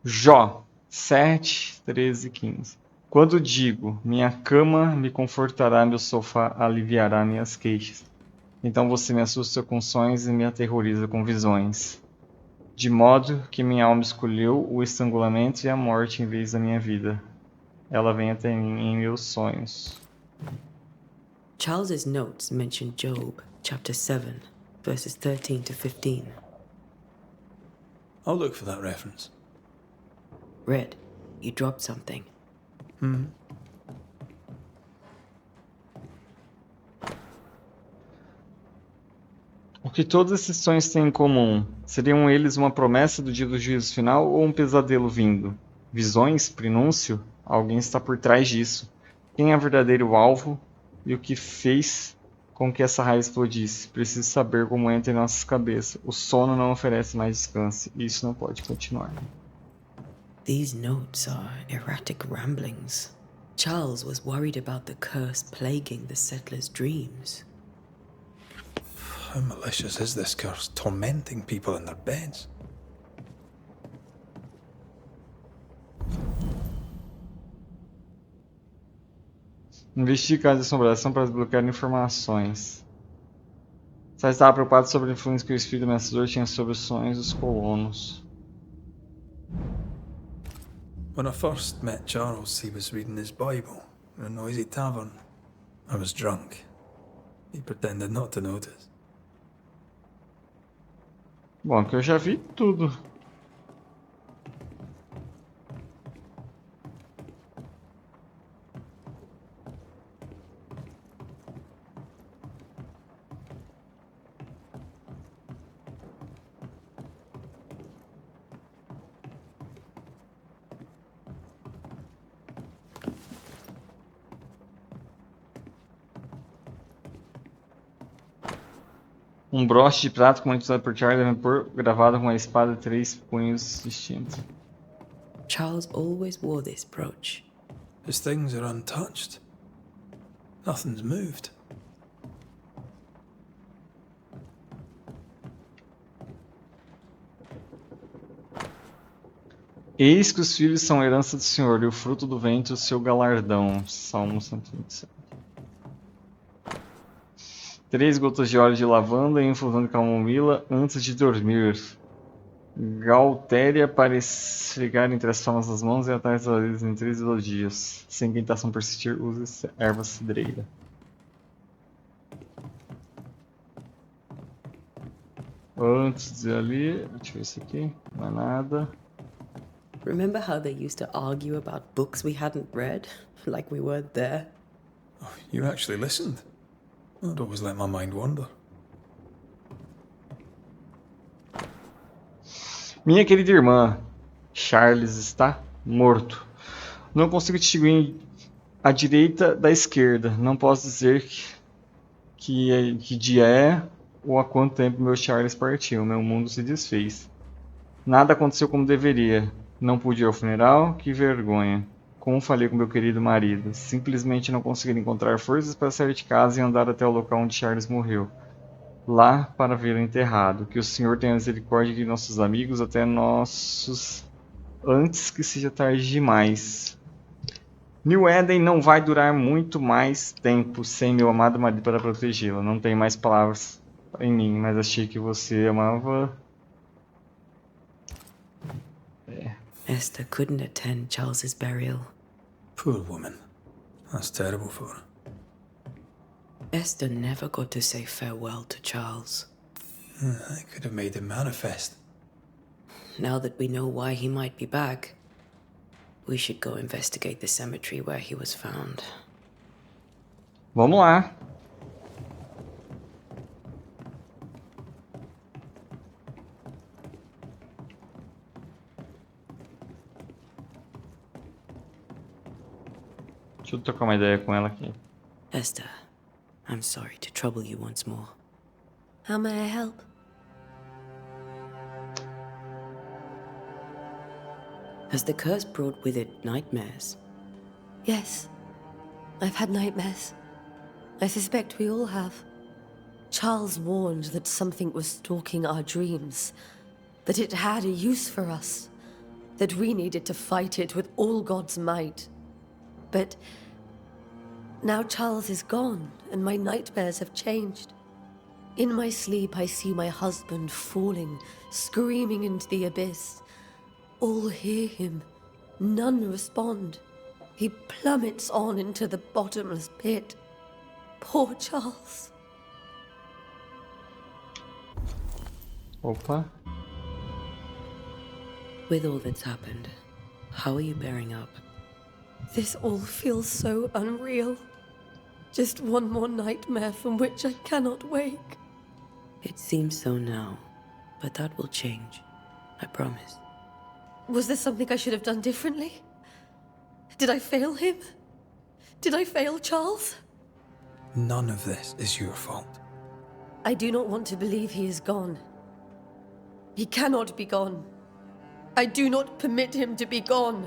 Jó 7, 13, 15. Quando digo, minha cama me confortará, meu sofá aliviará minhas queixas. Então você me assusta com sonhos e me aterroriza com visões. De modo que minha alma escolheu o estrangulamento e a morte em vez da minha vida. Ela vem até mim em meus sonhos. Charles's notes mention Job, chapter 7, verses 13 to 15. I'll look for that reference. Red, you dropped something. O que todos esses sonhos têm em comum? Seriam eles uma promessa do dia do juízo final ou um pesadelo vindo? Visões? Prenúncio? Alguém está por trás disso. Quem é o verdadeiro alvo e o que fez com que essa raiz explodisse? Preciso saber como entra em nossas cabeças. O sono não oferece mais descanso e isso não pode continuar. These notes are erratic ramblings. Charles was worried about the curse plaguing the settlers' dreams. How malicious is this curse, tormenting people in their beds? Investigue casos de assombração para desbloquear informações. Só estava preocupado sobre a influência que o espírito ameaçador tinha sobre os sonhos dos colonos. When I first met Charles, he was reading his Bible in a noisy tavern. I was drunk. He pretended not to notice. Bom, que eu já vi tudo. Um broche de prata monetizado por Charles Rampur, gravado com uma espada de 3 punhos distintos. Charles always wore this brooch. His things are untouched. Nothing's moved. Eis que os filhos são a herança do Senhor, e o fruto do ventre o seu galardão. Salmo 127. 3 gotas de óleo de lavanda e infusão de camomila antes de dormir. Galtéria para esfregar entre as palmas das mãos e atrás das orelhas em 3 dias. Sem tentação persistir, use erva cidreira. Antes de ali, deixa eu ver isso aqui, não é nada. Remember how they used to argue about books we hadn't read? Like we weren't there? Oh, you actually listened? I'd always let my mind wander. Minha querida irmã, Charles está morto. Não consigo distinguir a direita da esquerda. Não posso dizer que dia é ou há quanto tempo meu Charles partiu. Meu mundo se desfez. Nada aconteceu como deveria. Não pude ir ao funeral. Que vergonha. Como falei com meu querido marido. Simplesmente não consegui encontrar forças para sair de casa e andar até o local onde Charles morreu. Lá para vê-lo enterrado. Que o Senhor tenha misericórdia de nossos amigos até nossos... antes que seja tarde demais. New Eden não vai durar muito mais tempo sem meu amado marido para protegê-la. Não tenho mais palavras em mim, mas achei que você amava... Esther couldn't attend Charles's burial. Poor woman. That's terrible for her. Esther never got to say farewell to Charles. I could have made him manifest. Now that we know why he might be back, we should go investigate the cemetery where he was found. Vamos lá. Deixa eu trocar uma ideia com ela aqui. Esther, I'm sorry to trouble you once more. How may I help? Has the curse brought with it nightmares? Yes. I've had nightmares. I suspect we all have. Charles warned that something was stalking our dreams, that it had a use for us, that we needed to fight it with all God's might. But now Charles is gone, and my nightmares have changed. In my sleep, I see my husband falling, screaming into the abyss. All hear him. None respond. He plummets on into the bottomless pit. Poor Charles. Opa. With all that's happened, how are you bearing up? This all feels so unreal. Just one more nightmare from which I cannot wake. It seems so now, but that will change. I promise. Was there something I should have done differently? Did I fail him? Did I fail Charles? None of this is your fault. I do not want to believe he is gone. He cannot be gone. I do not permit him to be gone.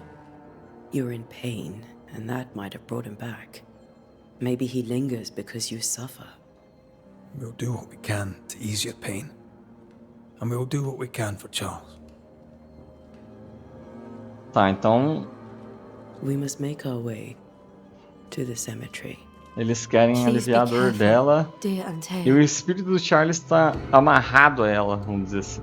You're in pain, and that might have brought him back. Maybe he lingers because you suffer. We'll do what we can to ease your pain. And we'll do what we can for Charles. Tá, então We must make our way to the cemetery. eles querem Please aliviar a be dor careful, dela. dear Antea. E o espírito do Charles está amarrado a ela, vamos dizer assim.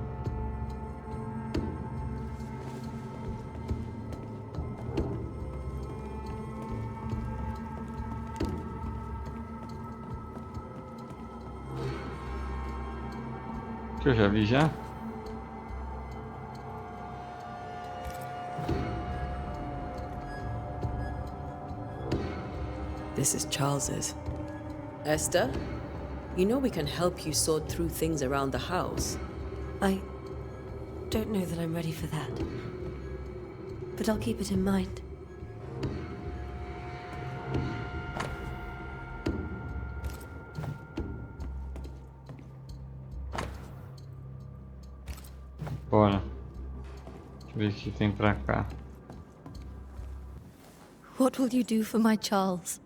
Que eu já vi já. This is Charles's. Esther, you know we can help you sort through things around the house. I don't know that I'm ready for that. But I'll keep it in mind. Bora. Deixa eu ver o que tem pra cá. What will you do for my Charles?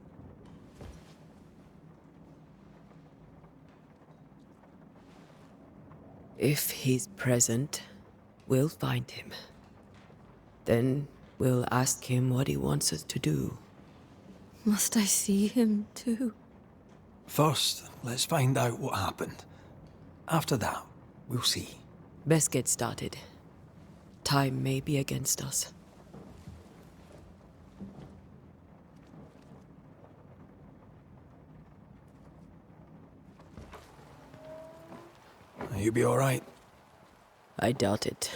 If he's present, we'll find him. Then we'll ask him what he wants us to do. Must I see him too? First, let's find out what happened. After that, we'll see. Best get started. Time may be against us. You'll be all right. I doubt it,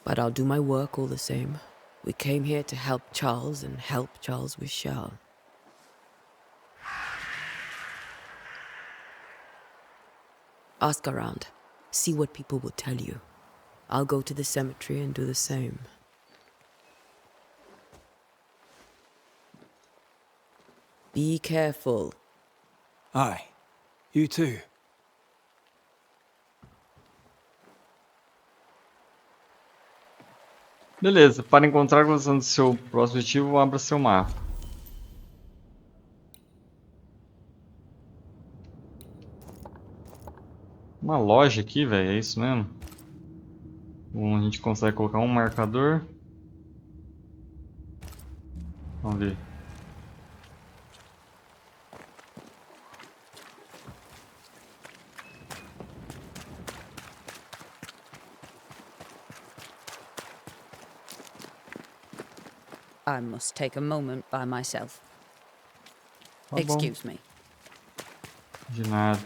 but I'll do my work all the same. We came here to help Charles, and help Charles we shall. Ask around. See what people will tell you. I'll go to the cemetery and do the same. Be careful. Aye. You too. Beleza, para encontrar a localização do seu próximo objetivo, abra seu mapa. Uma loja aqui, velho, é isso mesmo? Bom, a gente consegue colocar um marcador. Vamos ver. I must take a moment by myself. Tá bom. Excuse me. De nada.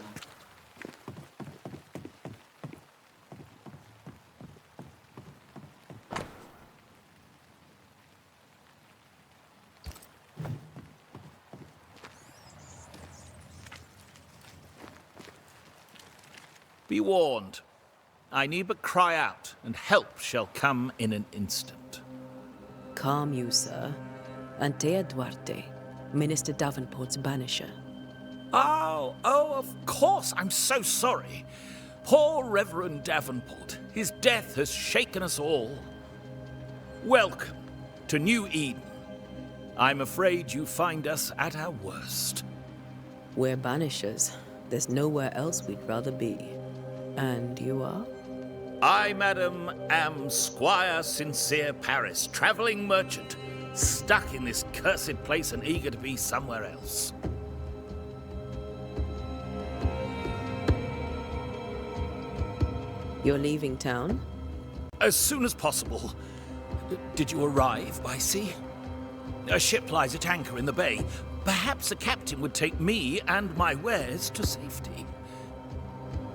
Be warned. I need but cry out, and help shall come in an instant. Calm you, sir. Antea Duarte. Minister Davenport's banisher. Oh, of course. I'm so sorry. Poor Reverend Davenport. His death has shaken us all. Welcome to New Eden. I'm afraid you find us at our worst. We're banishers. There's nowhere else we'd rather be. And you are? I, madam, am Squire Sincere Paris, travelling merchant, stuck in this cursed place and eager to be somewhere else. You're leaving town? As soon as possible. Did you arrive by sea? A ship lies at anchor in the bay. Perhaps the captain would take me and my wares to safety.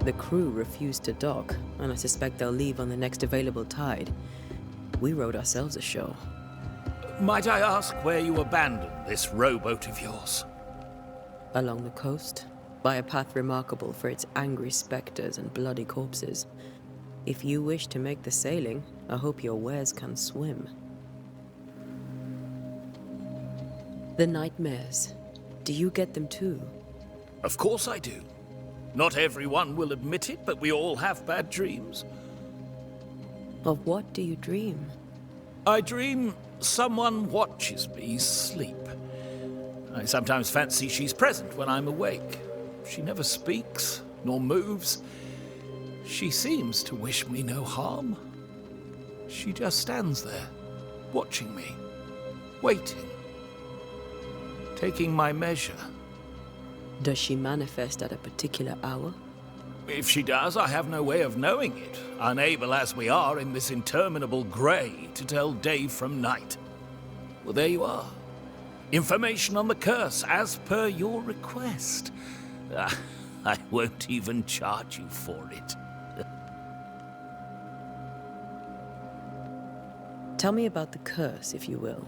The crew refused to dock, and I suspect they'll leave on the next available tide. We rowed ourselves ashore. Might I ask where you abandoned this rowboat of yours? Along the coast, by a path remarkable for its angry specters and bloody corpses. If you wish to make the sailing, I hope your wares can swim. The nightmares, do you get them too? Of course I do. Not everyone will admit it, but we all have bad dreams. Of what do you dream? I dream someone watches me sleep. I sometimes fancy she's present when I'm awake. She never speaks, nor moves. She seems to wish me no harm. She just stands there, watching me, waiting, taking my measure. Does she manifest at a particular hour? If she does, I have no way of knowing it, unable as we are in this interminable grey to tell day from night. Well, there you are. Information on the curse, as per your request. I won't even charge you for it. Tell me about the curse, if you will.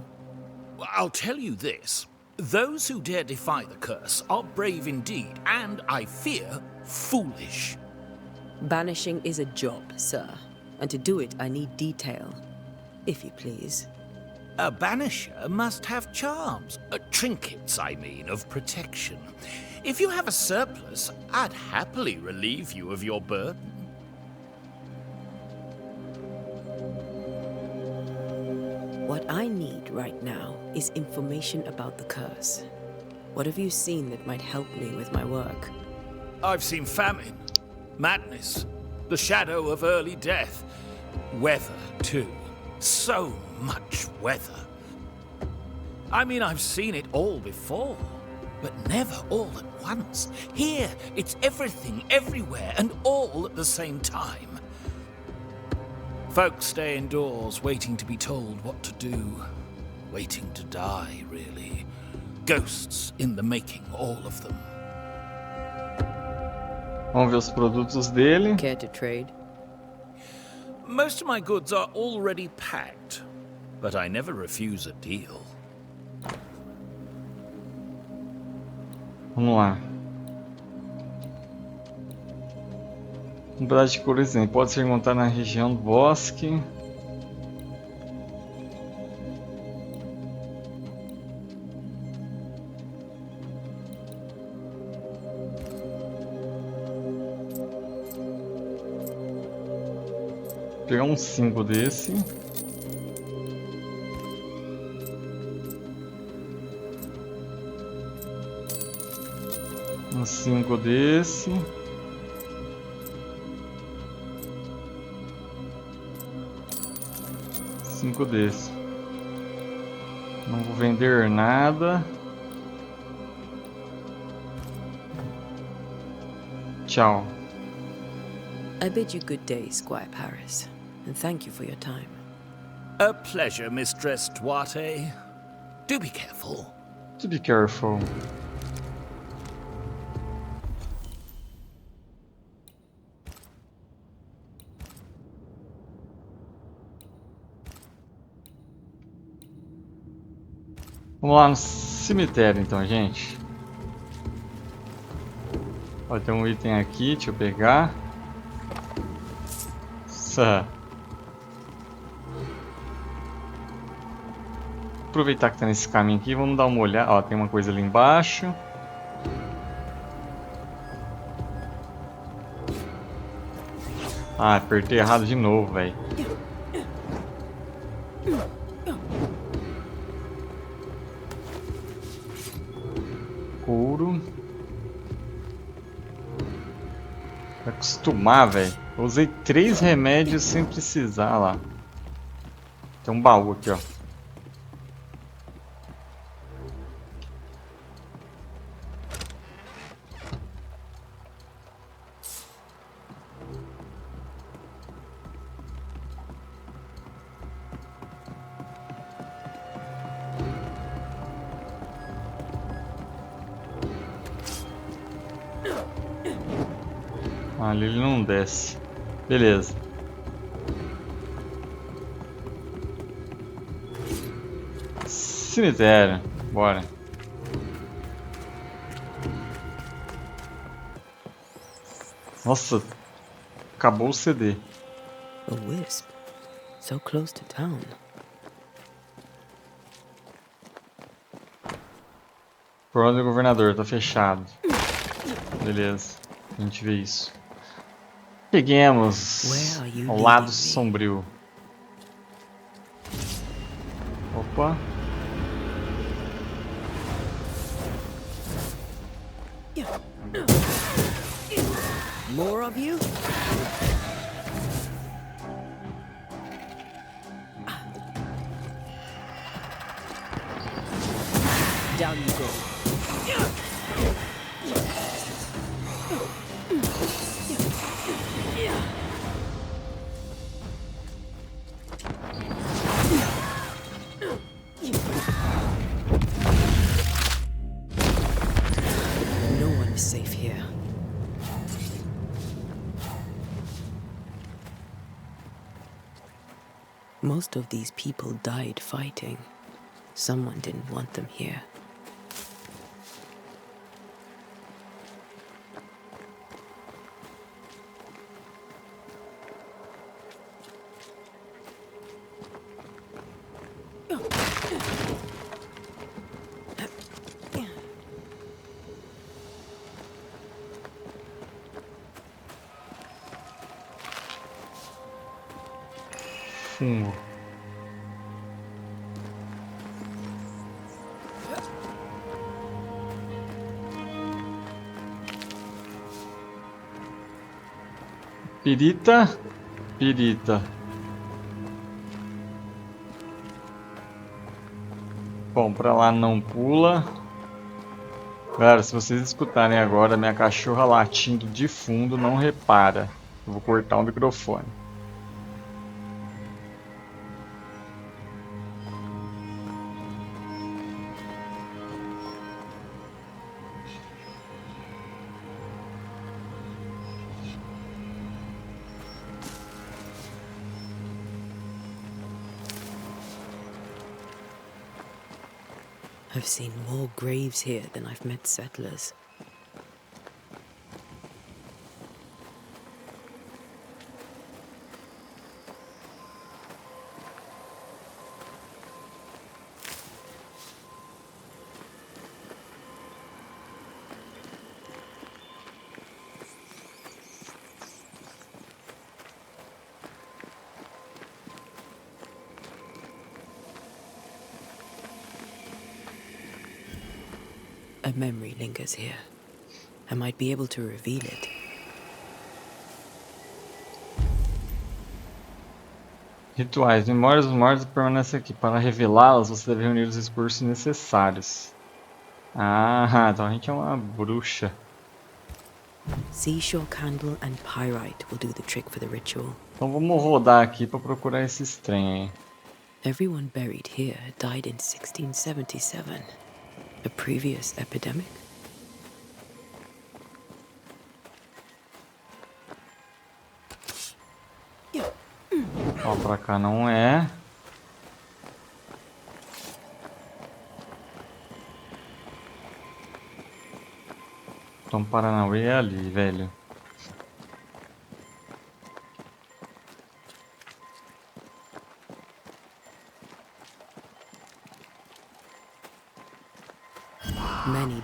I'll tell you this. Those who dare defy the curse are brave indeed, and, I fear, foolish. Banishing is a job, sir. And to do it, I need detail. If you please. A banisher must have charms. Trinkets, I mean, of protection. If you have a surplus, I'd happily relieve you of your burden. What I need right now is information about the curse. What have you seen that might help me with my work? I've seen famine, madness, the shadow of early death, weather, too. So much weather. I mean, I've seen it all before, but never all at once. Here, it's everything, everywhere, and all at the same time. Folks stay indoors, waiting to be told what to do. Waiting to die, really. Ghosts in the making, all of them. Vamos ver os produtos dele. Care to trade? Most of my goods are already packed, but I never refuse a deal. Vamos lá. Um pedaço de couro pode ser encontrado na região do bosque. Vou pegar uns 5 desse. Uns 5 desse. Desse. Não vou vender nada. Tchau. I bid you good day, Squire Paris, and thank you for your time. A pleasure, Mistress Duarte. Do be careful. To be careful. Vamos lá no cemitério então, gente. Ó, tem um item aqui, deixa eu pegar. Nossa. aproveitar que tá nesse caminho aqui, vamos dar uma olhada. Ó, tem uma coisa ali embaixo. Ah, apertei errado de novo, velho. Couro. Vai acostumar, velho. Eu usei 3 remédios sem precisar lá. Tem um baú aqui, ó. Ali ele não desce. Beleza. Cemitério. Bora. Nossa. Acabou o CD. A wisp. So close to town. Por ordem do governador, tá fechado. Beleza. A gente vê isso. Peguemos ao lado sombrio. Opa. More of you? Down you go. No one is safe here. Most of these people died fighting. Someone didn't want them here. Fungo. Pirita. Pirita. Bom, pra lá não pula. Galera, se vocês escutarem agora minha cachorra latindo de fundo, não repara. Eu vou cortar o microfone. I've seen more graves here than I've met settlers. A memory lingers here. I might be able to reveal it. Rituais. Memórias dos mortos permanecem aqui. Para revelá-las, você deve reunir os recursos necessários. Ah, então a gente é uma bruxa. Seashore candle and pyrite will do the trick for the ritual. Então vamos rodar aqui para procurar esses trem aí. Everyone buried here died in 1677. A previous epidemic? Ó, pra cá não é. Então Paranauê é ali, velho.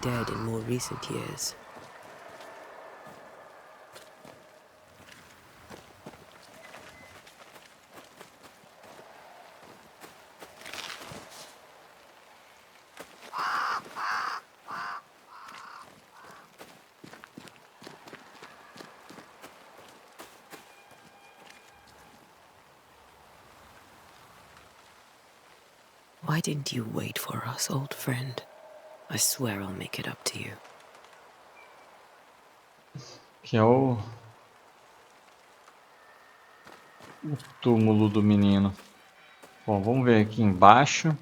dead in more recent years. Why didn't you wait for us, old friend? I swear I'll make it up to you. Que é o túmulo do menino. Bom, vamos ver aqui embaixo.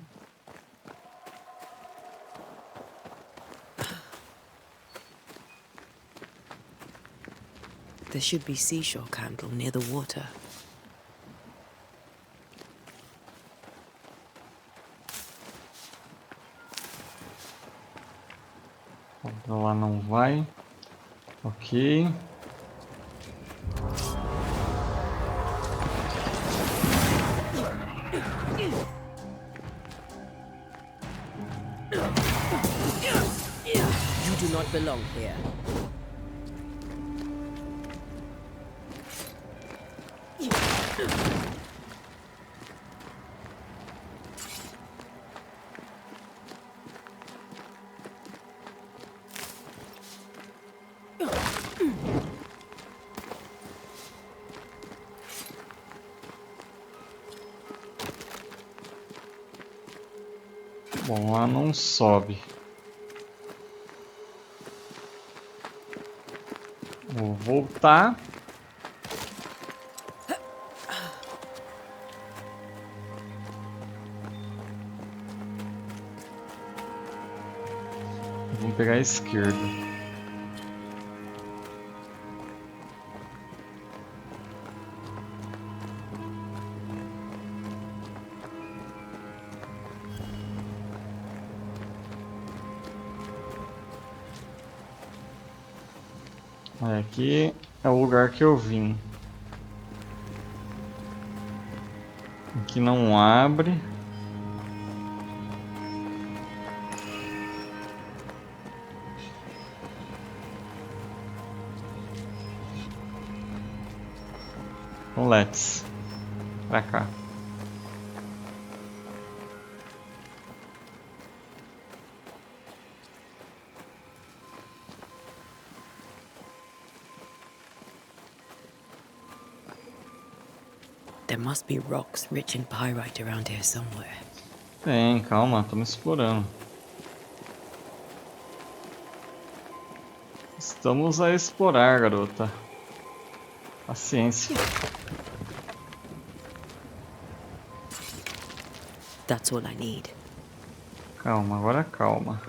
There should be seashore candle near the water. Pra lá não vai. Ok. You do not belong here. Bom, lá não sobe. Vou voltar. Vamos pegar a esquerda. Aqui é o lugar que eu vim. Aqui não abre. Então, let's. Pra cá. There must be rocks rich in pyrite around here somewhere. Tem, calma, estamos explorando. Estamos a explorar, garota. Paciência. That's all I need. Calma, agora calma.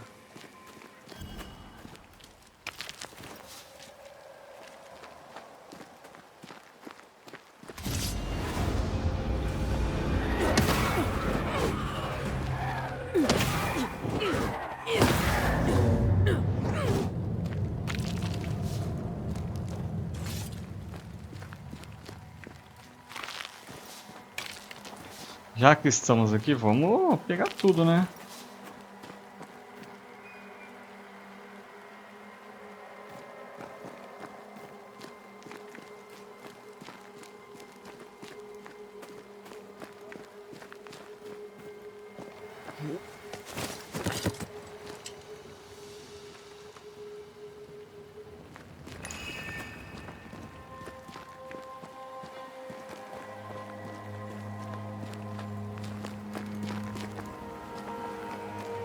Já que estamos aqui, vamos pegar tudo, né?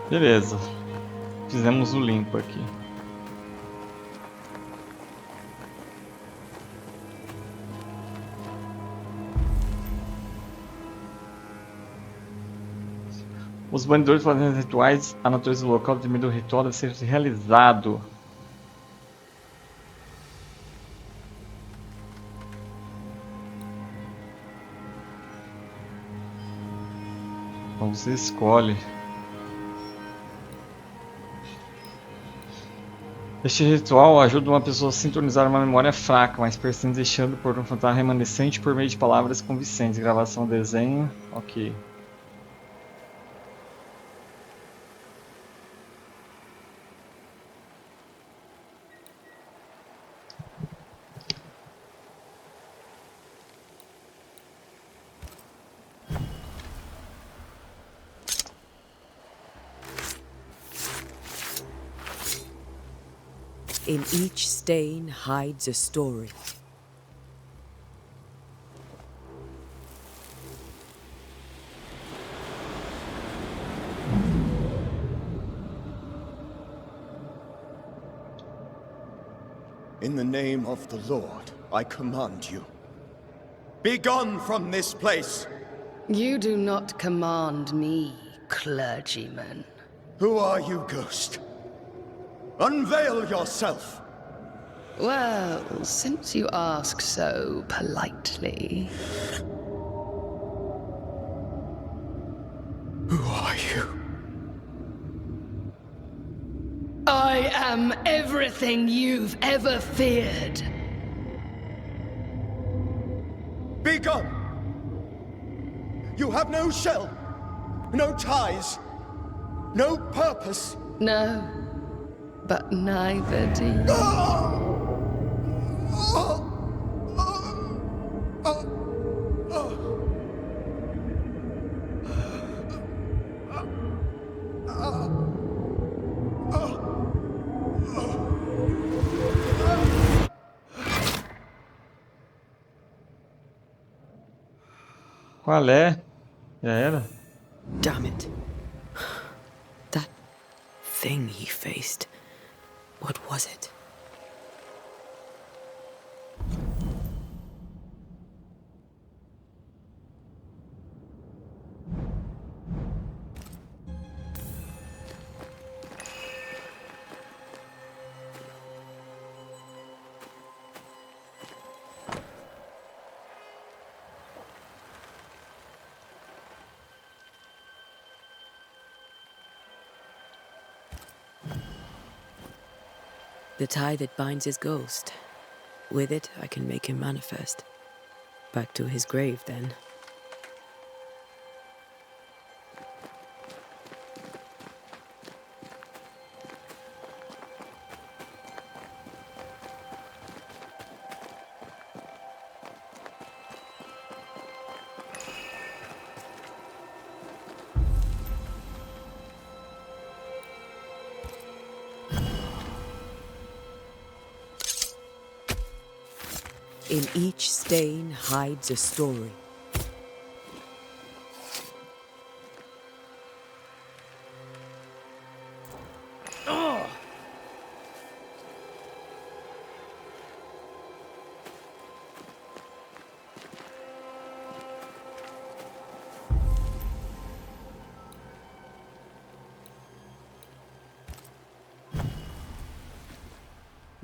Beleza. Fizemos o limpo aqui. Os banidores fazendo rituais, a natureza do local determina o ritual deve ser realizado. Então você escolhe. Este ritual ajuda uma pessoa a sintonizar uma memória fraca, mas persistente, deixando por um fantasma remanescente por meio de palavras convincentes. Gravação, desenho, ok. In each stain hides a story. In the name of the Lord, I command you. Be gone from this place! You do not command me, clergyman. Who are you, ghost? Unveil yourself! Well, since you ask so politely. Who are you? I am everything you've ever feared. Be gone! You have no shell, no ties, no purpose. No, but neither do you. Qual é? Já era? Damn it. That thing he faced. What was it? The tie that binds his ghost. With it, I can make him manifest. Back to his grave, then. In each stain hides a story.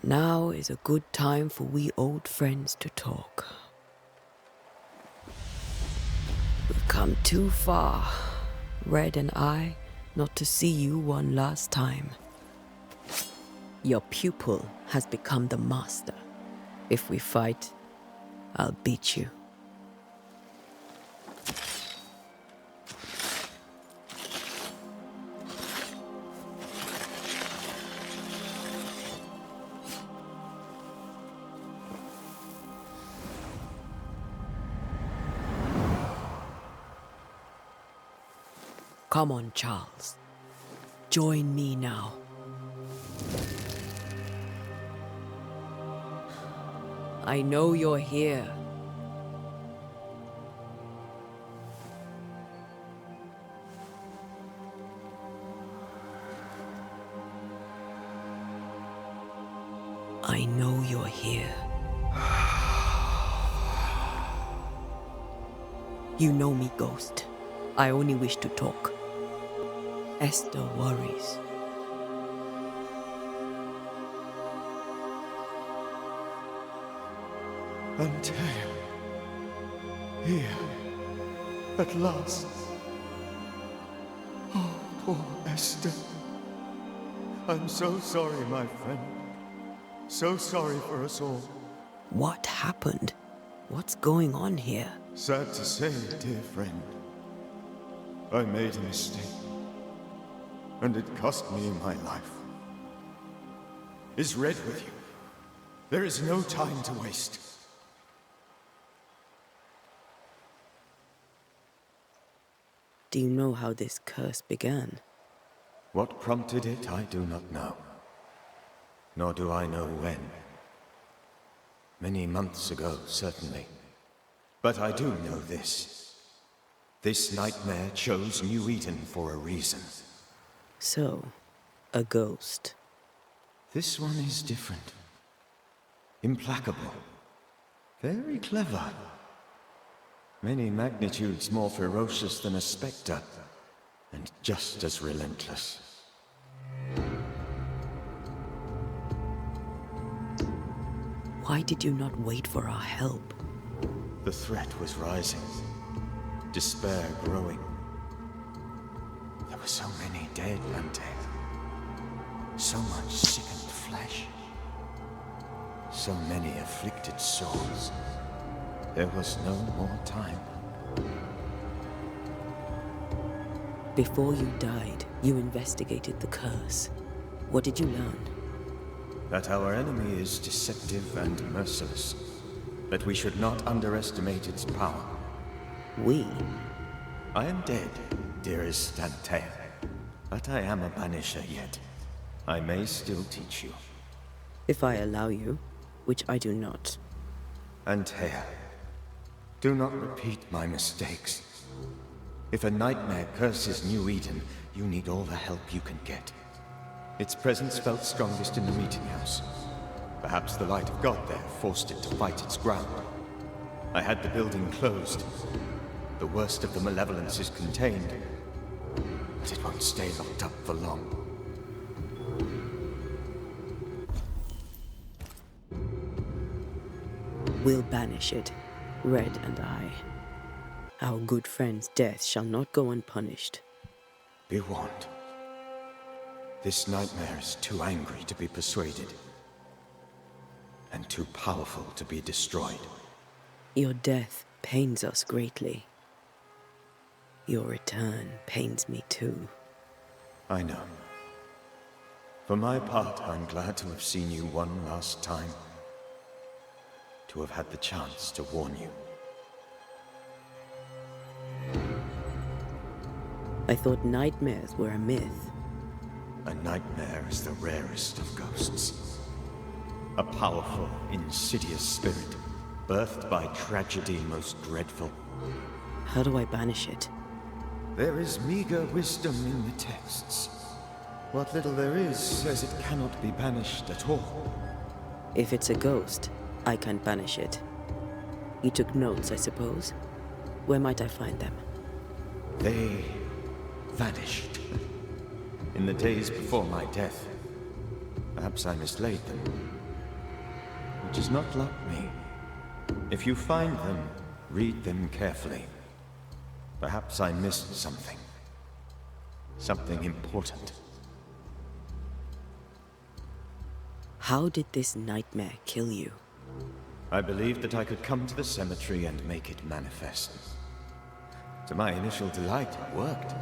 Now is a good time for we old friends to talk. We've come too far, Red and I, not to see you one last time. Your pupil has become the master. If we fight, I'll beat you. Come on, Charles. Join me now. I know you're here. I know you're here. You know me, Ghost. I only wish to talk. Esther worries. Antea, here, at last. Oh, poor Esther. I'm so sorry, my friend. So sorry for us all. What happened? What's going on here? Sad to say, dear friend. I made a mistake. And it cost me my life. Is Red with you? There is no time to waste. Do you know how this curse began? What prompted it, I do not know. nor do I know when. Many months ago, certainly. But I do know this. This nightmare chose New Eden for a reason. So, a ghost. This one is different. Implacable. Very clever. Many magnitudes more ferocious than a spectre, and just as relentless. Why did you not wait for our help? The threat was rising. Despair growing. There were so many dead, Ante. So much sickened flesh. So many afflicted souls. There was no more time. Before you died, you investigated the curse. What did you learn? That our enemy is deceptive and merciless. That we should not underestimate its power. We? I am dead, dearest Antea. But I am a banisher yet. I may still teach you. If I allow you, which I do not. Antea, do not repeat my mistakes. If a nightmare curses New Eden, you need all the help you can get. Its presence felt strongest in the meeting house. Perhaps the light of God there forced it to fight its ground. I had the building closed. The worst of the malevolence is contained, but it won't stay locked up for long. We'll banish it, Red and I. Our good friend's death shall not go unpunished. Be warned. This nightmare is too angry to be persuaded, and too powerful to be destroyed. Your death pains us greatly. Your return pains me too. I know. For my part, I'm glad to have seen you one last time. To have had the chance to warn you. I thought nightmares were a myth. A nightmare is the rarest of ghosts. A powerful, insidious spirit, birthed by tragedy most dreadful. How do I banish it? There is meager wisdom in the texts. What little there is says it cannot be banished at all. If it's a ghost, I can't banish it. You took notes, I suppose? Where might I find them? They vanished. In the days before my death. Perhaps I mislaid them. Which is not like me. If you find them, read them carefully. Perhaps I missed something. Something important. How did this nightmare kill you? I believed that I could come to the cemetery and make it manifest. To my initial delight, it worked.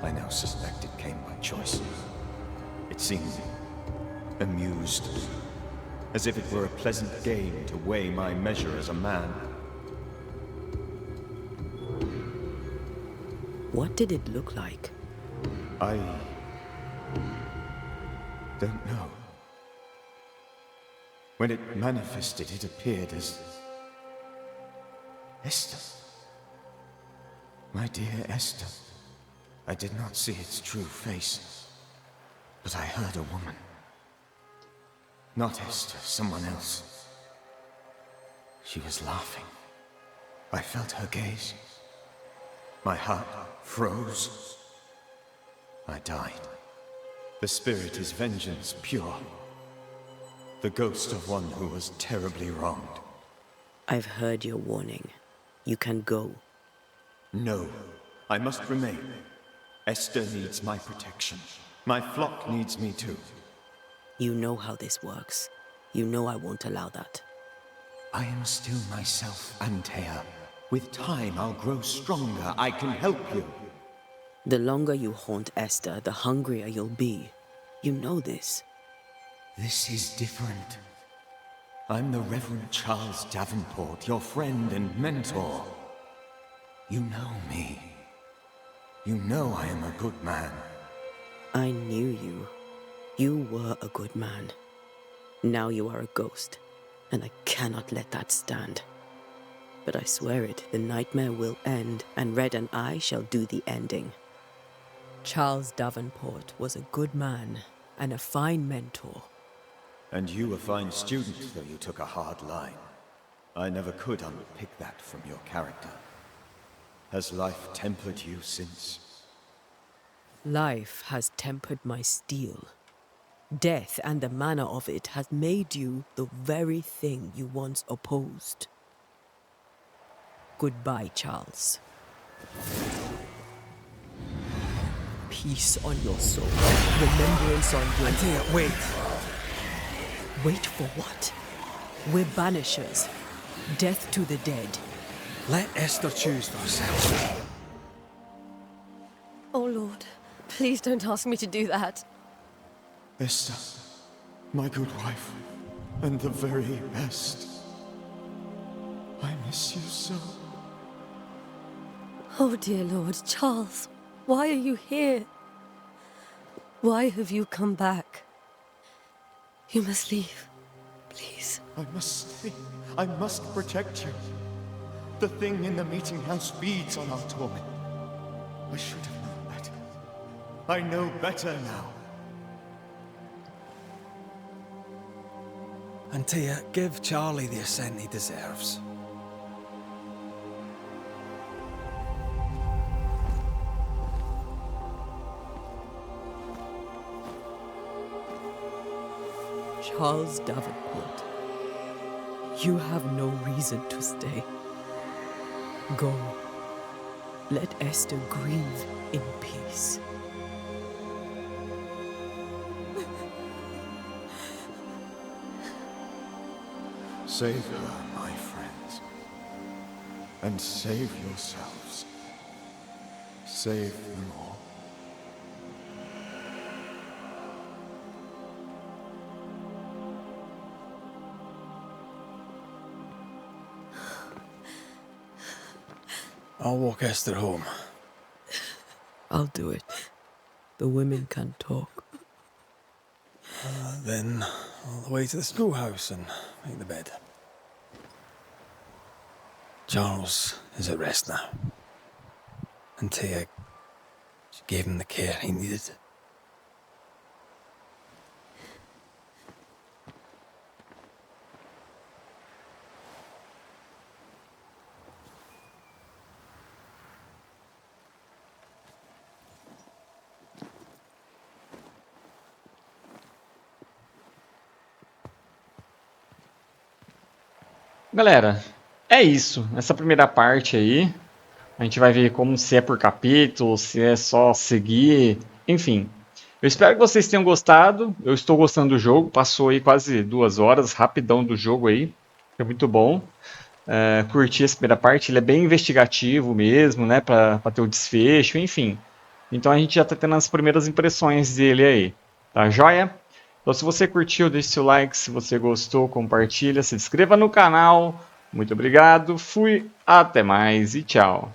I now suspect it came by choice. It seemed amused, as if it were a pleasant game to weigh my measure as a man. What did it look like? I don't know. When it manifested, it appeared as Esther. My dear Esther. I did not see its true face, but I heard a woman. Not Esther, someone else. She was laughing. I felt her gaze. My heart froze. I died. The spirit is vengeance pure. The ghost of one who was terribly wronged. I've heard your warning. You can go. No, I must remain. Esther needs my protection. My flock needs me too. You know how this works. You know I won't allow that. I am still myself, Antea. With time, I'll grow stronger. I can help you. The longer you haunt Esther, the hungrier you'll be. You know this. This is different. I'm the Reverend Charles Davenport, your friend and mentor. You know me. You know I am a good man. I knew you. You were a good man. Now you are a ghost, and I cannot let that stand. But I swear it, the nightmare will end, and Red and I shall do the ending. Charles Davenport was a good man and a fine mentor. And you a fine student, though you took a hard line. I never could unpick that from your character. Has life tempered you since? Life has tempered my steel. Death and the manner of it has made you the very thing you once opposed. Goodbye, Charles. Peace on your soul. Remembrance on your... Antea, wait. Wait for what? We're banishers. Death to the dead. Let Esther choose for herself. Oh, Lord, please don't ask me to do that. Esther, my good wife, and the very best. I miss you so. Oh, dear Lord, Charles, why are you here? Why have you come back? You must leave, please. I must stay. I must protect you. The thing in the meeting house feeds on our torment. I should have known better. I know better now. Antea, give Charlie the ascent he deserves. Charles Davenport, you have no reason to stay. Go. Let Esther grieve in peace. Save her, my friends. And save yourselves. Save them all. I'll walk Esther home. I'll do it. The women can talk. Then all the way to the schoolhouse and make the bed. Charles is at rest now. Antea, she gave him the care he needed. Galera, é isso. Essa primeira parte aí, a gente vai ver como se é por capítulo, se é só seguir, enfim. Eu espero que vocês tenham gostado. Eu estou gostando do jogo. Passou aí quase 2 horas, rapidão do jogo aí. Foi muito bom. Curti essa primeira parte. Ele é bem investigativo mesmo, né? Pra ter o desfecho, enfim. Então a gente já tá tendo as primeiras impressões dele aí. Tá joia? Então se você curtiu, deixe seu like. Se você gostou, compartilha. Se inscreva no canal. Muito obrigado. Fui. Até mais e tchau.